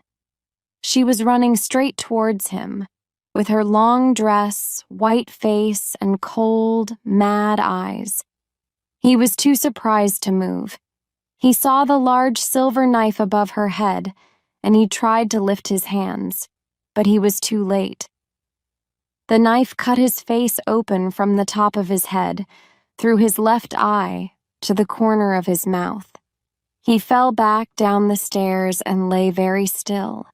She was running straight towards him, with her long dress, white face, and cold, mad eyes. He was too surprised to move. He saw the large silver knife above her head, and he tried to lift his hands, but he was too late. The knife cut his face open from the top of his head, through his left eye, to the corner of his mouth. He fell back down the stairs and lay very still.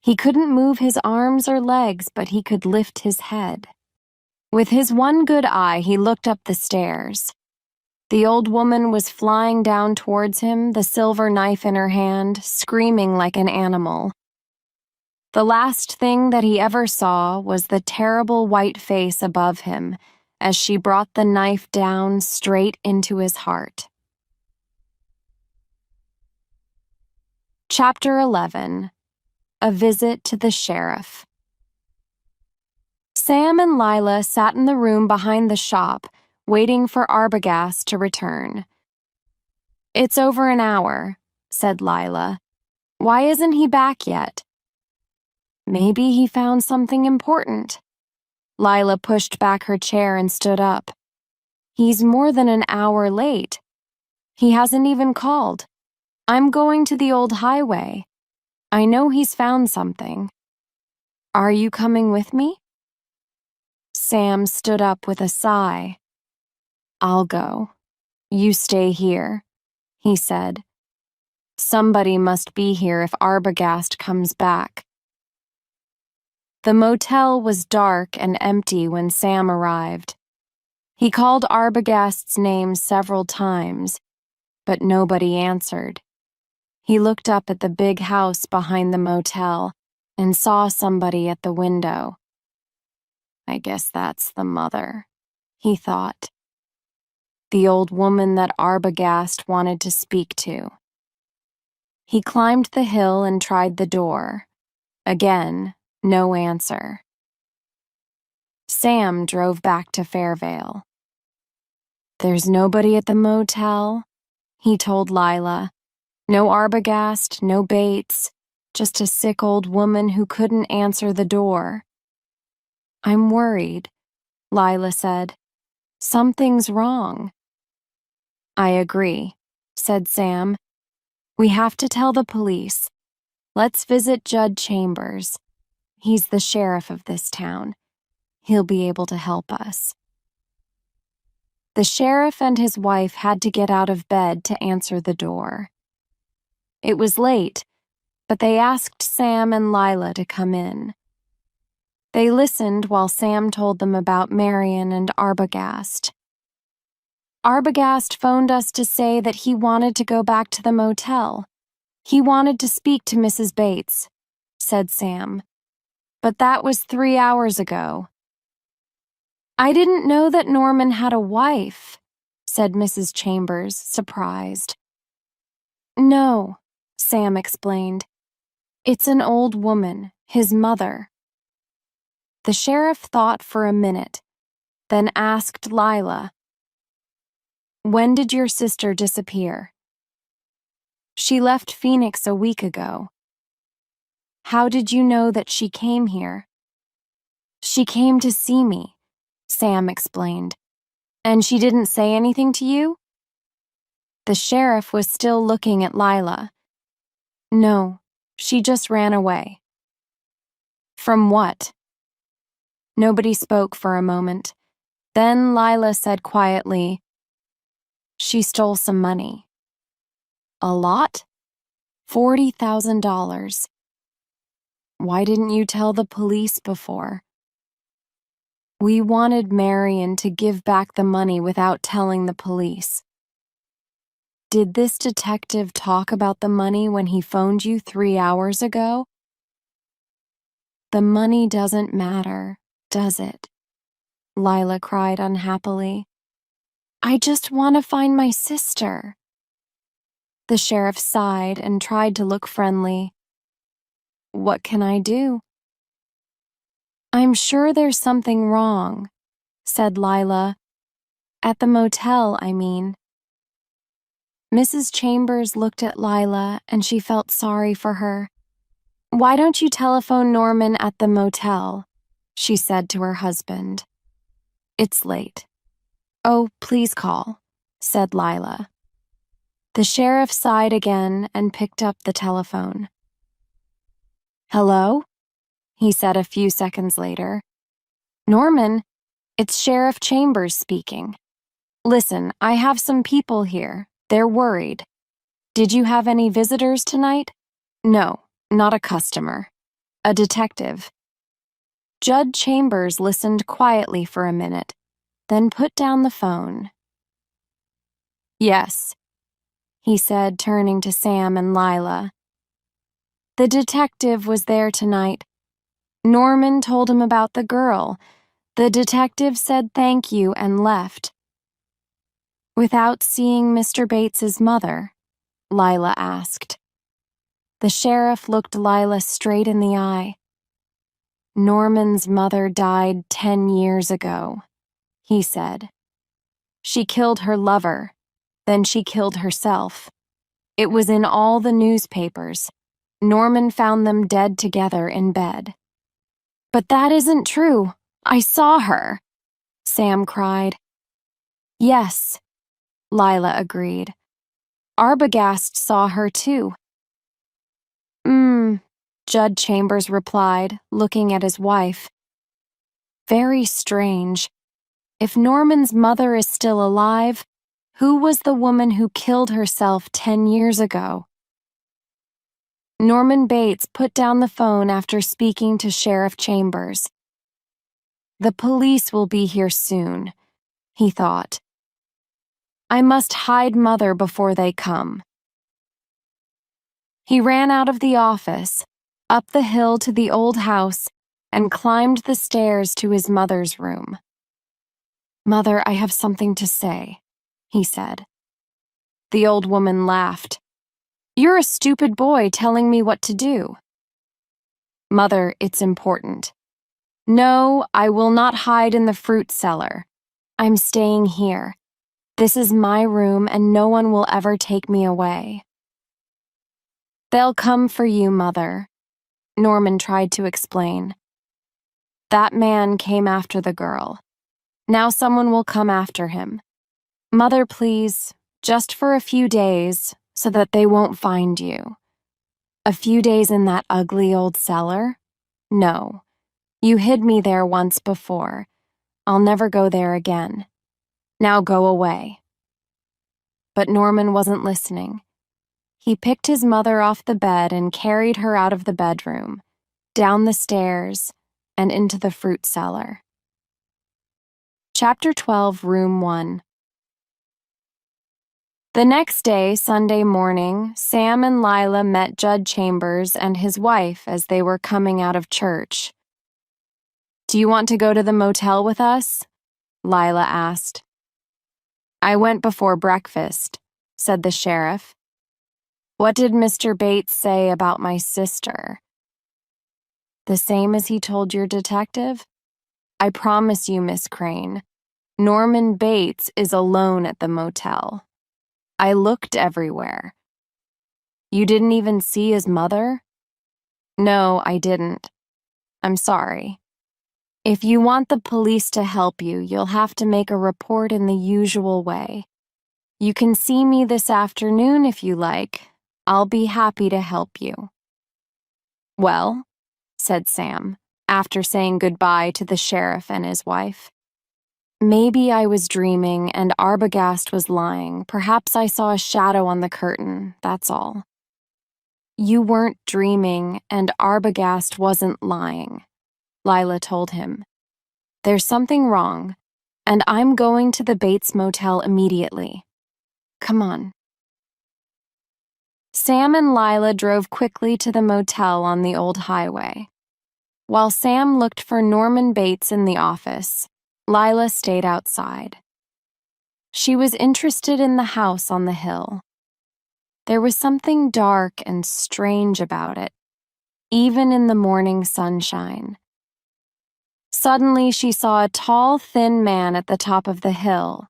He couldn't move his arms or legs, but he could lift his head. With his one good eye, he looked up the stairs. The old woman was flying down towards him, the silver knife in her hand, screaming like an animal. The last thing that he ever saw was the terrible white face above him as she brought the knife down straight into his heart. Chapter 11. A Visit to the Sheriff. Sam and Lila sat in the room behind the shop, waiting for 𝐒𝐵𝐵𝐺𝐻 to return. "It's over an hour," said Lila. "Why isn't he back yet?" "Maybe he found something important." Lila pushed back her chair and stood up. "He's more than an hour late. He hasn't even called. I'm going to the old highway. I know he's found something. Are you coming with me?" Sam stood up with a sigh. "I'll go. You stay here," he said. "Somebody must be here if 𝐒𝐵𝐵𝐺𝐻 comes back." The motel was dark and empty when Sam arrived. He called 𝐒𝐵𝐵𝐺𝐻's name several times, but nobody answered. He looked up at the big house behind the motel and saw somebody at the window. "I guess that's the mother," he thought. The old woman that 𝐒𝐵𝐵𝐺𝐻 wanted to speak to. He climbed the hill and tried the door. Again, no answer. Sam drove back to Fairvale. "There's nobody at the motel," he told Lila. "No 𝐒𝐵𝐵𝐺𝐻, no Bates, just a sick old woman who couldn't answer the door." "I'm worried," Lila said. "Something's wrong." "I agree," said Sam. "We have to tell the police. Let's visit Judge Chambers. He's the sheriff of this town. He'll be able to help us." The sheriff and his wife had to get out of bed to answer the door. It was late, but they asked Sam and Lila to come in. They listened while Sam told them about Marion and 𝐒𝐵𝐵𝐺𝐻. 𝐒𝐵𝐵𝐺𝐻 phoned us to say that he wanted to go back to the motel. He wanted to speak to Mrs. Bates, said Sam. "But that was 3 hours ago." "I didn't know that Norman had a wife," said Mrs. Chambers, surprised. "No," Sam explained. "It's an old woman, his mother." The sheriff thought for a minute, then asked Lila, "When did your sister disappear?" "She left Phoenix a week ago." "How did you know that she came here?" "She came to see me," Sam explained. "And she didn't say anything to you?" The sheriff was still looking at Lila. "No, she just ran away." "From what?" Nobody spoke for a moment. Then Lila said quietly, "She stole some money." "A lot?" $40,000. "Why didn't you tell the police before?" "We wanted Marion to give back the money without telling the police." "Did this detective talk about the money when he phoned you 3 hours ago?" "The money doesn't matter, does it?" Lila cried unhappily. "I just want to find my sister." The sheriff sighed and tried to look friendly. "What can I do?" "I'm sure there's something wrong," said Lila. "At the motel, I mean." Mrs. Chambers looked at Lila and she felt sorry for her. "Why don't you telephone Norman at the motel?" she said to her husband. "It's late." "Oh, please call," said Lila. The sheriff sighed again and picked up the telephone. "Hello?" he said a few seconds later. "Norman, it's Sheriff Chambers speaking. Listen, I have some people here. They're worried. Did you have any visitors tonight?" "No, not a customer. A detective." Judge Chambers listened quietly for a minute, then put down the phone. "Yes," he said, turning to Sam and Lila. "The detective was there tonight. Norman told him about the girl. The detective said thank you and left." "Without seeing Mr. Bates's mother?" Lila asked. The sheriff looked Lila straight in the eye. Norman's mother died 10 years ago, he said. She killed her lover, then she killed herself. It was in all the newspapers. Norman found them dead together in bed. But that isn't true. I saw her, Sam cried. Yes, Lila agreed. 𝐒𝐵𝐽𝐽𝐻 saw her too. Judd Chambers replied, looking at his wife. Very strange. If Norman's mother is still alive, who was the woman who killed herself 10 years ago? Norman Bates put down the phone after speaking to Sheriff Chambers. The police will be here soon, he thought. I must hide Mother before they come. He ran out of the office, up the hill to the old house, and climbed the stairs to his mother's room. Mother, I have something to say, he said. The old woman laughed. You're a stupid boy telling me what to do. Mother, it's important. No, I will not hide in the fruit cellar. I'm staying here. This is my room and no one will ever take me away. They'll come for you, Mother, Norman tried to explain. That man came after the girl. Now someone will come after him. Mother, please, just for a few days, so that they won't find you. A few days in that ugly old cellar? No. You hid me there once before. I'll never go there again. Now go away. But Norman wasn't listening. He picked his mother off the bed and carried her out of the bedroom, down the stairs, and into the fruit cellar. Chapter 12, Room 1. The next day, Sunday morning, Sam and Lila met Judd Chambers and his wife as they were coming out of church. Do you want to go to the motel with us? Lila asked. I went before breakfast, said the sheriff. What did Mr. Bates say about my sister? The same as he told your detective? I promise you, Miss Crane, Norman Bates is alone at the motel. I looked everywhere. You didn't even see his mother? No, I didn't. I'm sorry. If you want the police to help you, you'll have to make a report in the usual way. You can see me this afternoon if you like. I'll be happy to help you. Well, said Sam, after saying goodbye to the sheriff and his wife. Maybe I was dreaming and 𝐒𝐵𝐽𝐻 was lying. Perhaps I saw a shadow on the curtain, that's all. You weren't dreaming and 𝐒𝐵𝐽𝐻 wasn't lying, Lila told him. There's something wrong, and I'm going to the Bates Motel immediately. Come on. Sam and Lila drove quickly to the motel on the old highway. While Sam looked for Norman Bates in the office, Lila stayed outside. She was interested in the house on the hill. There was something dark and strange about it, even in the morning sunshine. Suddenly, she saw a tall, thin man at the top of the hill.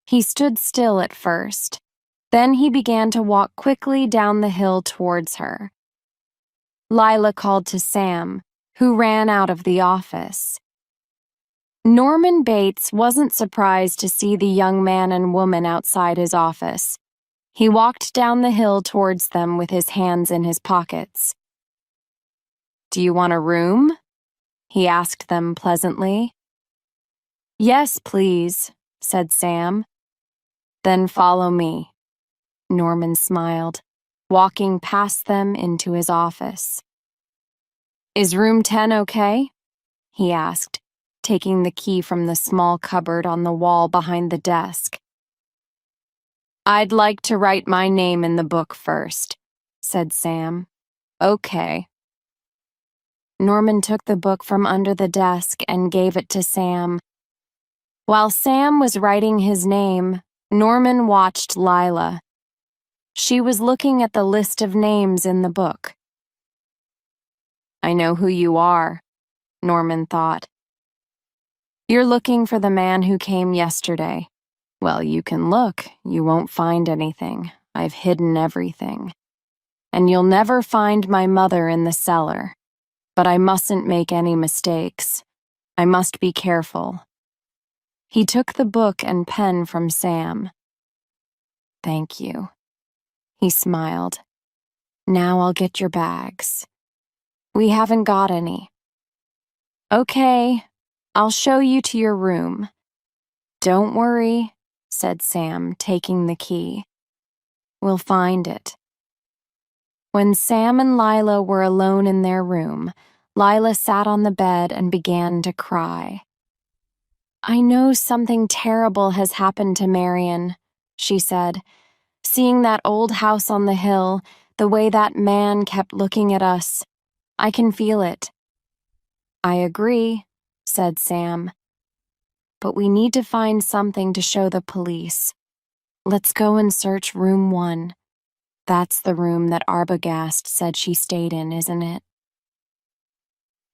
He stood still at first. Then he began to walk quickly down the hill towards her. Lila called to Sam, who ran out of the office. Norman Bates wasn't surprised to see the young man and woman outside his office. He walked down the hill towards them with his hands in his pockets. Do you want a room? He asked them pleasantly. Yes, please, said Sam. Then follow me. Norman smiled, walking past them into his office. Is room 10 okay? He asked, taking the key from the small cupboard on the wall behind the desk. I'd like to write my name in the book first, said Sam. Okay. Norman took the book from under the desk and gave it to Sam. While Sam was writing his name, Norman watched Lila. She was looking at the list of names in the book. I know who you are, Norman thought. You're looking for the man who came yesterday. Well, you can look. You won't find anything. I've hidden everything. And you'll never find my mother in the cellar. But I mustn't make any mistakes. I must be careful. He took the book and pen from Sam. Thank you. He smiled. Now I'll get your bags. We haven't got any. Okay, I'll show you to your room. Don't worry, said Sam, taking the key. We'll find it. When Sam and Lila were alone in their room, Lila sat on the bed and began to cry. I know something terrible has happened to Marion, she said. Seeing that old house on the hill, the way that man kept looking at us, I can feel it. I agree, said Sam. But we need to find something to show the police. Let's go and search room 1. That's the room that 𝐒𝐵𝐺𝐻𝐿 said she stayed in, isn't it?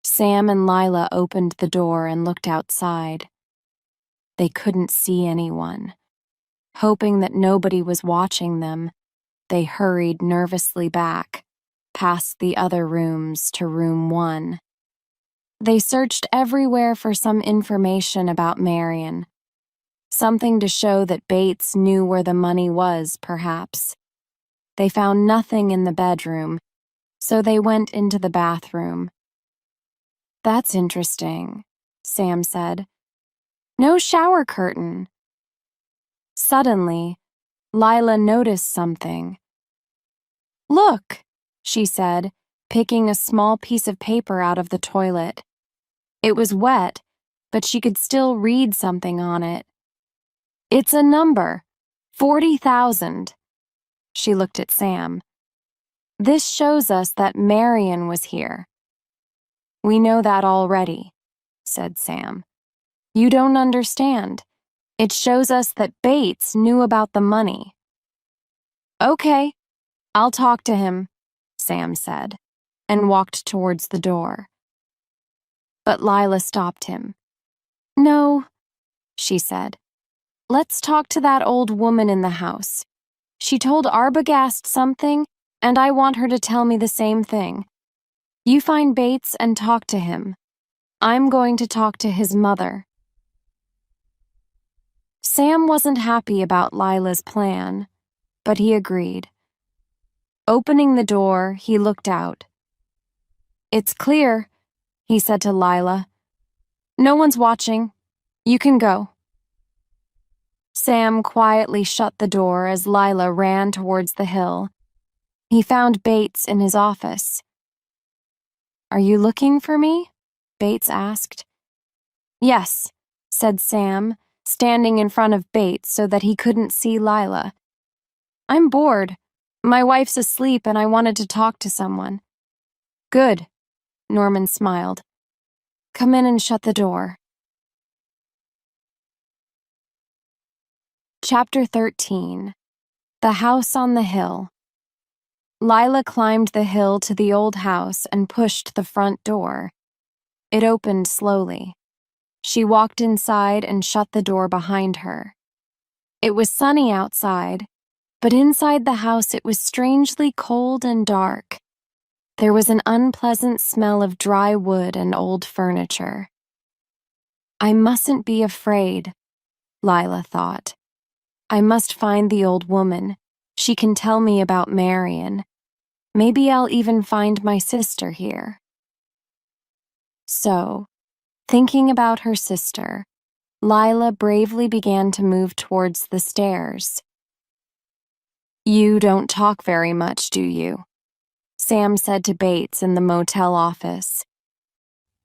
Sam and Lila opened the door and looked outside. They couldn't see anyone. Hoping that nobody was watching them, they hurried nervously back, past the other rooms to room 1. They searched everywhere for some information about Marion. Something to show that Bates knew where the money was, perhaps. They found nothing in the bedroom, so they went into the bathroom. That's interesting, Sam said. No shower curtain. Suddenly, Lila noticed something. Look, she said, picking a small piece of paper out of the toilet. It was wet, but she could still read something on it. It's a number, 40,000. She looked at Sam. This shows us that Marion was here. We know that already, said Sam. You don't understand. It shows us that Bates knew about the money. Okay, I'll talk to him, Sam said, and walked towards the door. But Lila stopped him. No, she said. Let's talk to that old woman in the house. She told 𝐒𝐵𝐺𝐻𝐿 something, and I want her to tell me the same thing. You find Bates and talk to him. I'm going to talk to his mother. Sam wasn't happy about Lila's plan, but he agreed. Opening the door, he looked out. It's clear, he said to Lila. No one's watching. You can go. Sam quietly shut the door as Lila ran towards the hill. He found Bates in his office. Are you looking for me? Bates asked. Yes, said Sam, standing in front of Bates so that he couldn't see Lila. I'm bored. My wife's asleep and I wanted to talk to someone. Good, Norman smiled. Come in and shut the door. Chapter 13. The House on the Hill. Lila climbed the hill to the old house and pushed the front door. It opened slowly. She walked inside and shut the door behind her. It was sunny outside, but inside the house it was strangely cold and dark. There was an unpleasant smell of dry wood and old furniture. I mustn't be afraid, Lila thought. I must find the old woman. She can tell me about Marion. Maybe I'll even find my sister here. So, thinking about her sister, Lila bravely began to move towards the stairs. You don't talk very much, do you? Sam said to Bates in the motel office.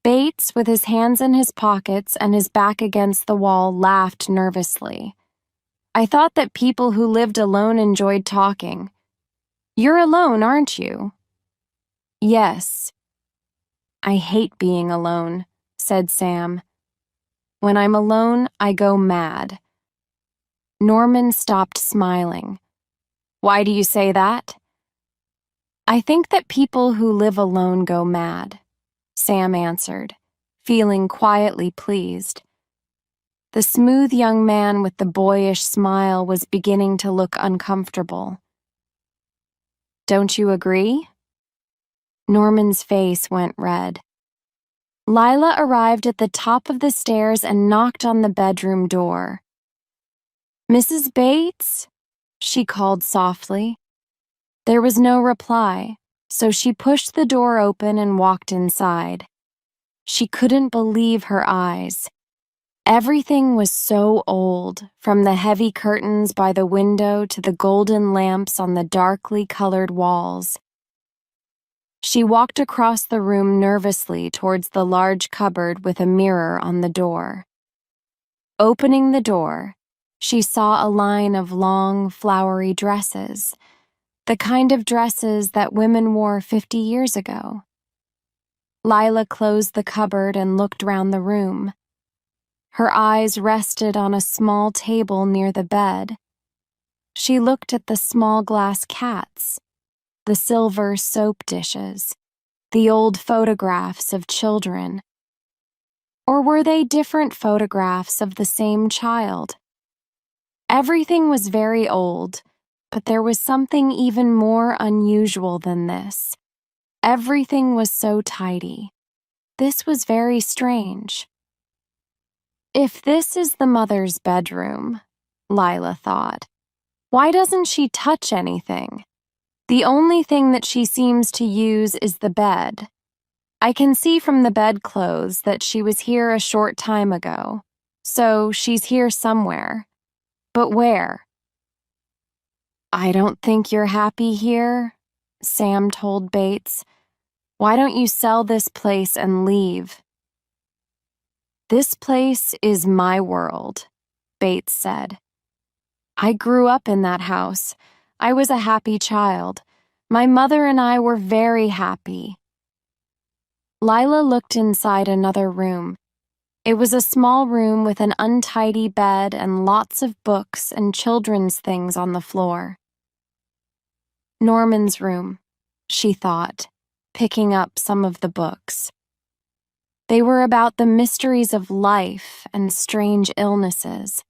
Bates, with his hands in his pockets and his back against the wall, laughed nervously. I thought that people who lived alone enjoyed talking. You're alone, aren't you? Yes. I hate being alone, said Sam. When I'm alone, I go mad. Norman stopped smiling. Why do you say that? I think that people who live alone go mad, Sam answered, feeling quietly pleased. The smooth young man with the boyish smile was beginning to look uncomfortable. "Don't you agree?" Norman's face went red. Lila arrived at the top of the stairs and knocked on the bedroom door. "Mrs. Bates?" she called softly. There was no reply, so she pushed the door open and walked inside. She couldn't believe her eyes. Everything was so old, from the heavy curtains by the window to the golden lamps on the darkly colored walls. She walked across the room nervously towards the large cupboard with a mirror on the door. Opening the door, she saw a line of long, flowery dresses, the kind of dresses that women wore 50 years ago. Lila closed the cupboard and looked round the room. Her eyes rested on a small table near the bed. She looked at the small glass cats, the silver soap dishes, the old photographs of children. Or were they different photographs of the same child? Everything was very old, but there was something even more unusual than this. Everything was so tidy. This was very strange. If this is the mother's bedroom, Lila thought, why doesn't she touch anything? The only thing that she seems to use is the bed. I can see from the bedclothes that she was here a short time ago, so she's here somewhere. But where? "I don't think you're happy here," Sam told Bates. "Why don't you sell this place and leave?" "This place is my world," Bates said. "I grew up in that house. I was a happy child. My mother and I were very happy." Lila looked inside another room. It was a small room with an untidy bed and lots of books and children's things on the floor. Norman's room, she thought, picking up some of the books. They were about the mysteries of life and strange illnesses.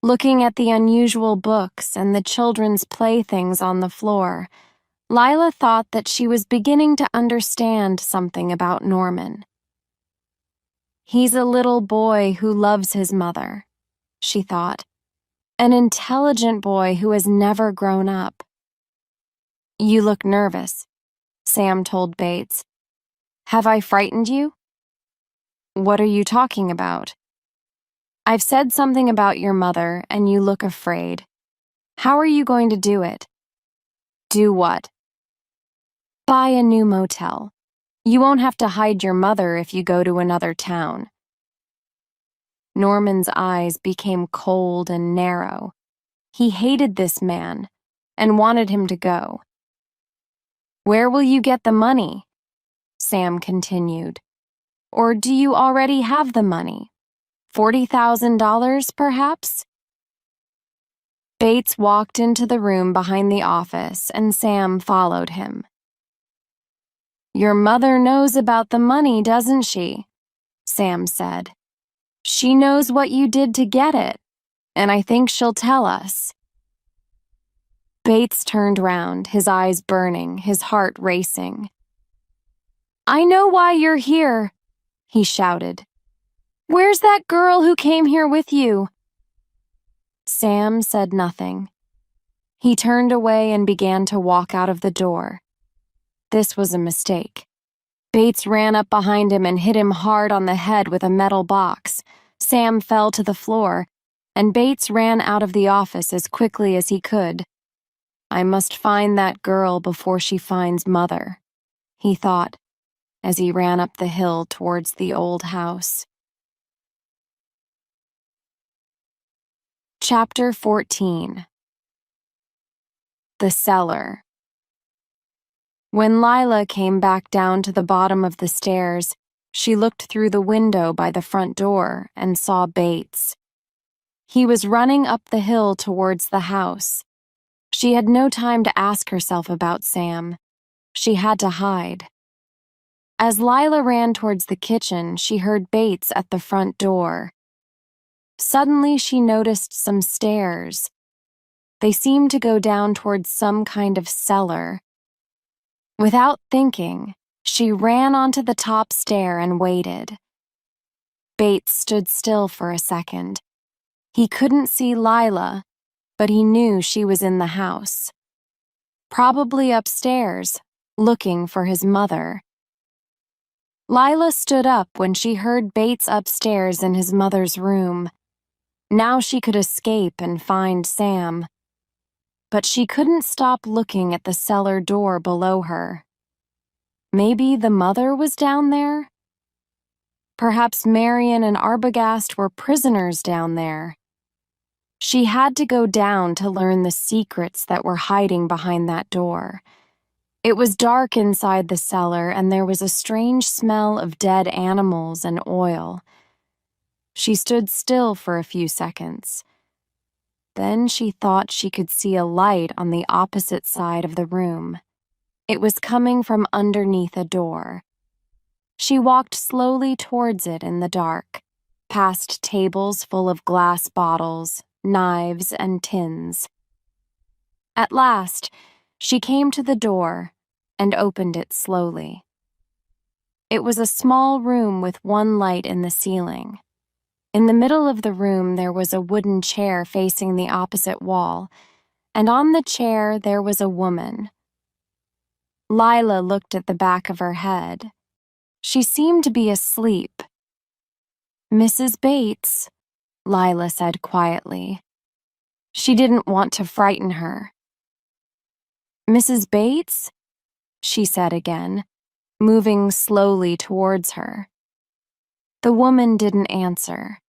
Looking at the unusual books and the children's playthings on the floor, Lila thought that she was beginning to understand something about Norman. He's a little boy who loves his mother, she thought. An intelligent boy who has never grown up. "You look nervous," Sam told Bates. "Have I frightened you?" "What are you talking about?" "I've said something about your mother, and you look afraid. How are you going to do it?" "Do what?" "Buy a new motel. You won't have to hide your mother if you go to another town." Norman's eyes became cold and narrow. He hated this man and wanted him to go. "Where will you get the money?" Sam continued. "Or do you already have the money? $40,000, perhaps?" Bates walked into the room behind the office, and Sam followed him. "Your mother knows about the money, doesn't she?" Sam said. "She knows what you did to get it, and I think she'll tell us." Bates turned round, his eyes burning, his heart racing. "I know why you're here," he shouted. "Where's that girl who came here with you?" Sam said nothing. He turned away and began to walk out of the door. This was a mistake. Bates ran up behind him and hit him hard on the head with a metal box. Sam fell to the floor, and Bates ran out of the office as quickly as he could. "I must find that girl before she finds Mother," he thought, as he ran up the hill towards the old house. Chapter 14. The Cellar. When Lila came back down to the bottom of the stairs, she looked through the window by the front door and saw Bates. He was running up the hill towards the house. She had no time to ask herself about Sam. She had to hide. As Lila ran towards the kitchen, she heard Bates at the front door. Suddenly, she noticed some stairs. They seemed to go down towards some kind of cellar. Without thinking, she ran onto the top stair and waited. Bates stood still for a second. He couldn't see Lila, but he knew she was in the house. Probably upstairs, looking for his mother. Lila stood up when she heard Bates upstairs in his mother's room. Now she could escape and find Sam. But she couldn't stop looking at the cellar door below her. Maybe the mother was down there? Perhaps Marion and Arbogast were prisoners down there. She had to go down to learn the secrets that were hiding behind that door. It was dark inside the cellar, and there was a strange smell of dead animals and oil. She stood still for a few seconds. Then she thought she could see a light on the opposite side of the room. It was coming from underneath a door. She walked slowly towards it in the dark, past tables full of glass bottles, knives, and tins. At last, she came to the door and opened it slowly. It was a small room with one light in the ceiling. In the middle of the room, there was a wooden chair facing the opposite wall, and on the chair there was a woman. Lila looked at the back of her head. She seemed to be asleep. "Mrs. Bates," Lila said quietly. She didn't want to frighten her. "Mrs. Bates?" she said again, moving slowly towards her. The woman didn't answer.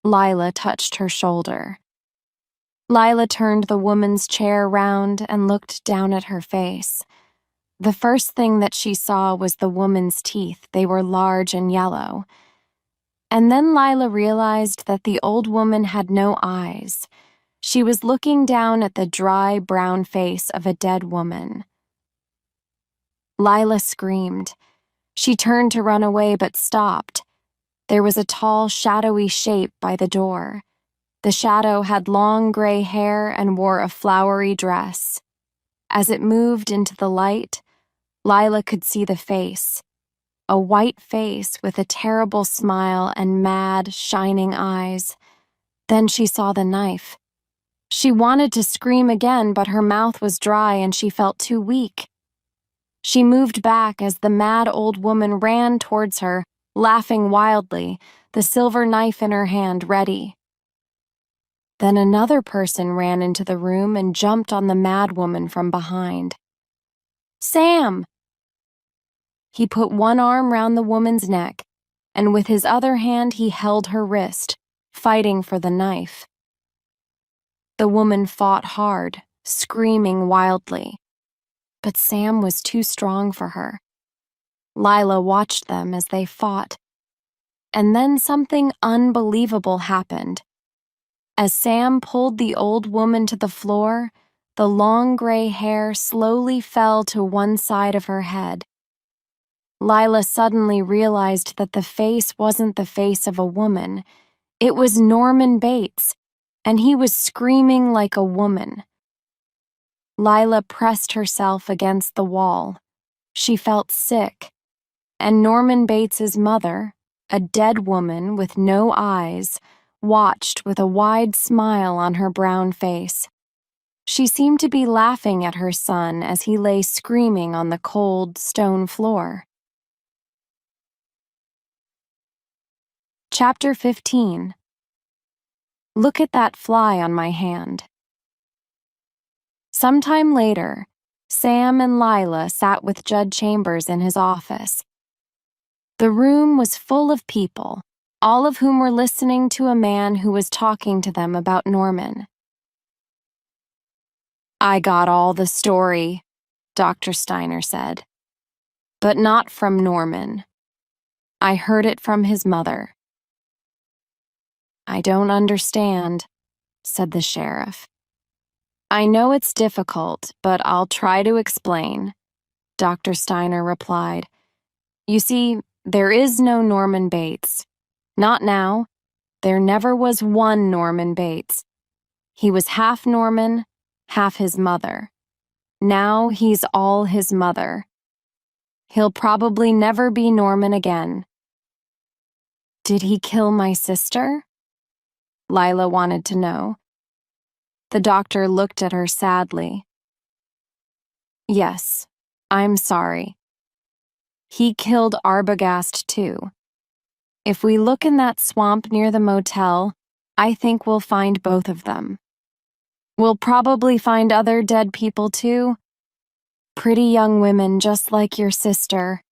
Lila touched her shoulder. Lila turned the woman's chair round and looked down at her face. The first thing that she saw was the woman's teeth. They were large and yellow. And then Lila realized that the old woman had no eyes. She was looking down at the dry, brown face of a dead woman. Lila screamed. She turned to run away but stopped. There was a tall, shadowy shape by the door. The shadow had long gray hair and wore a flowery dress. As it moved into the light, Lila could see the face. A white face with a terrible smile and mad, shining eyes. Then she saw the knife. She wanted to scream again, but her mouth was dry and she felt too weak. She moved back as the mad old woman ran towards her, laughing wildly, the silver knife in her hand ready. Then another person ran into the room and jumped on the mad woman from behind. "Sam!" He put one arm round the woman's neck, and with his other hand he held her wrist, fighting for the knife. The woman fought hard, screaming wildly. But Sam was too strong for her. Lila watched them as they fought. And then something unbelievable happened. As Sam pulled the old woman to the floor, the long gray hair slowly fell to one side of her head. Lila suddenly realized that the face wasn't the face of a woman. It was Norman Bates, and he was screaming like a woman. Lila pressed herself against the wall. She felt sick, and Norman Bates's mother, a dead woman with no eyes, watched with a wide smile on her brown face. She seemed to be laughing at her son as he lay screaming on the cold stone floor. Chapter 15. Look at that fly on my hand. Sometime later, Sam and Lila sat with Judge Chambers in his office. The room was full of people, all of whom were listening to a man who was talking to them about Norman. "I got all the story," Dr. Steiner said, "but not from Norman. I heard it from his mother." "I don't understand," said the sheriff. "I know it's difficult, but I'll try to explain," Dr. Steiner replied. You see, there is no Norman Bates. Not now. There never was one Norman Bates. He was half Norman, half his mother. Now he's all his mother. He'll probably never be Norman again. Did he kill my sister? Lila wanted to know. The doctor looked at her sadly. Yes, I'm sorry. He killed Arbogast too. If we look in that swamp near the motel, I think we'll find both of them. We'll probably find other dead people too. Pretty young women just like your sister.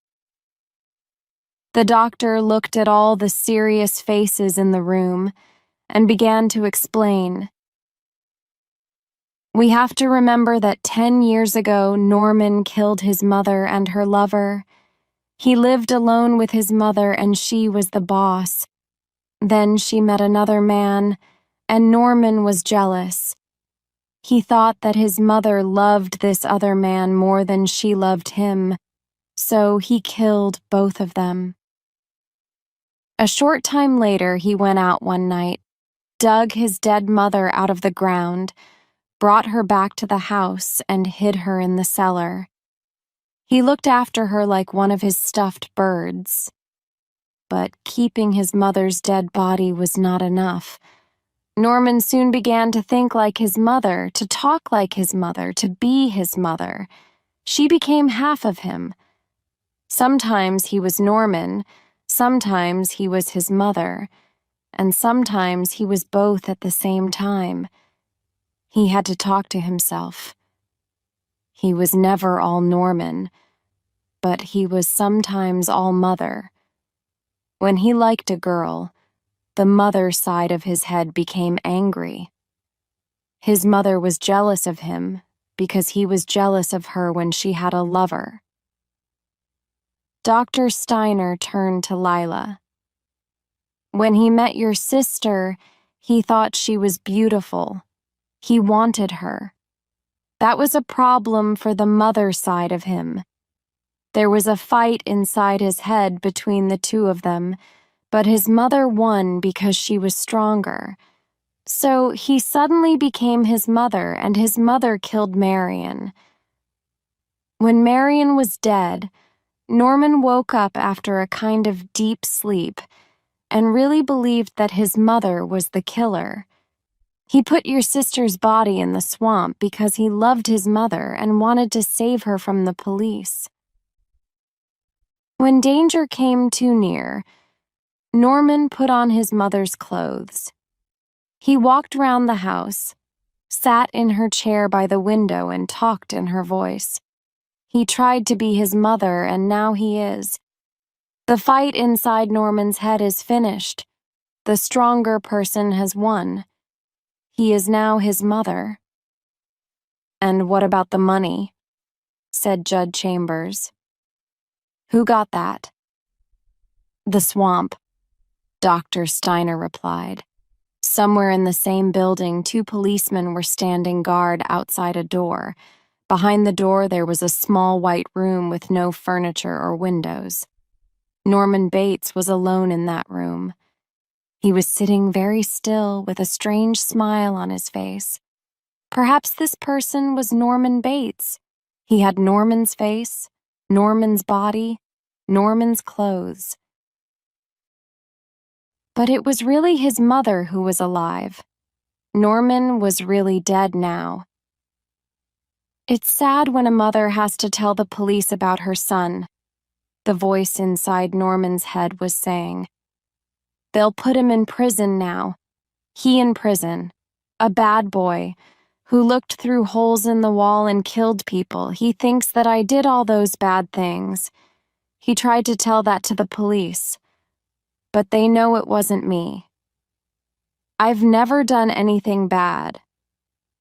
The doctor looked at all the serious faces in the room and began to explain. We have to remember that 10 years ago, Norman killed his mother and her lover. He lived alone with his mother and she was the boss. Then she met another man, and Norman was jealous. He thought that his mother loved this other man more than she loved him, so he killed both of them. A short time later, he went out one night, dug his dead mother out of the ground, brought her back to the house, and hid her in the cellar. He looked after her like one of his stuffed birds. But keeping his mother's dead body was not enough. Norman soon began to think like his mother, to talk like his mother, to be his mother. She became half of him. Sometimes he was Norman, sometimes he was his mother, and sometimes he was both at the same time. He had to talk to himself. He was never all Norman, but he was sometimes all mother. When he liked a girl, the mother side of his head became angry. His mother was jealous of him because he was jealous of her when she had a lover. Dr. Steiner turned to Lila. When he met your sister, he thought she was beautiful. He wanted her. That was a problem for the mother side of him. There was a fight inside his head between the two of them, but his mother won because she was stronger. So he suddenly became his mother, and his mother killed Marion. When Marion was dead, Norman woke up after a kind of deep sleep and really believed that his mother was the killer. He put your sister's body in the swamp because he loved his mother and wanted to save her from the police. When danger came too near, Norman put on his mother's clothes. He walked round the house, sat in her chair by the window and talked in her voice. He tried to be his mother, and now he is. The fight inside Norman's head is finished. The stronger person has won. He is now his mother. And what about the money? Said Judd Chambers. Who got that? The swamp, Dr. Steiner replied. Somewhere in the same building, 2 policemen were standing guard outside a door. Behind the door, there was a small white room with no furniture or windows. Norman Bates was alone in that room. He was sitting very still with a strange smile on his face. Perhaps this person was Norman Bates. He had Norman's face, Norman's body, Norman's clothes. But it was really his mother who was alive. Norman was really dead now. It's sad when a mother has to tell the police about her son, the voice inside Norman's head was saying. They'll put him in prison now. He in prison. A bad boy who looked through holes in the wall and killed people. He thinks that I did all those bad things. He tried to tell that to the police, but they know it wasn't me. I've never done anything bad.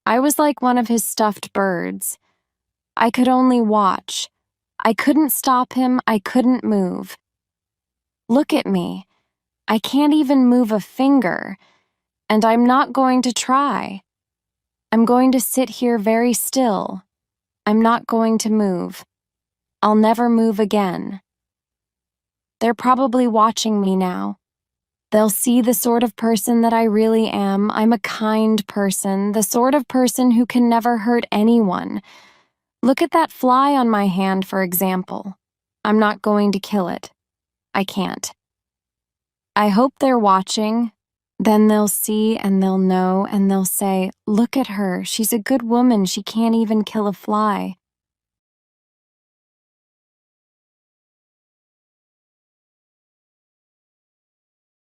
I was like one of his stuffed birds. I could only watch. I couldn't stop him. I couldn't move. Look at me. I can't even move a finger, and I'm not going to try. I'm going to sit here very still. I'm not going to move. I'll never move again. They're probably watching me now. They'll see the sort of person that I really am. I'm a kind person, the sort of person who can never hurt anyone. Look at that fly on my hand, for example. I'm not going to kill it. I can't. I hope they're watching. Then they'll see and they'll know and they'll say, "Look at her. She's a good woman. She can't even kill a fly."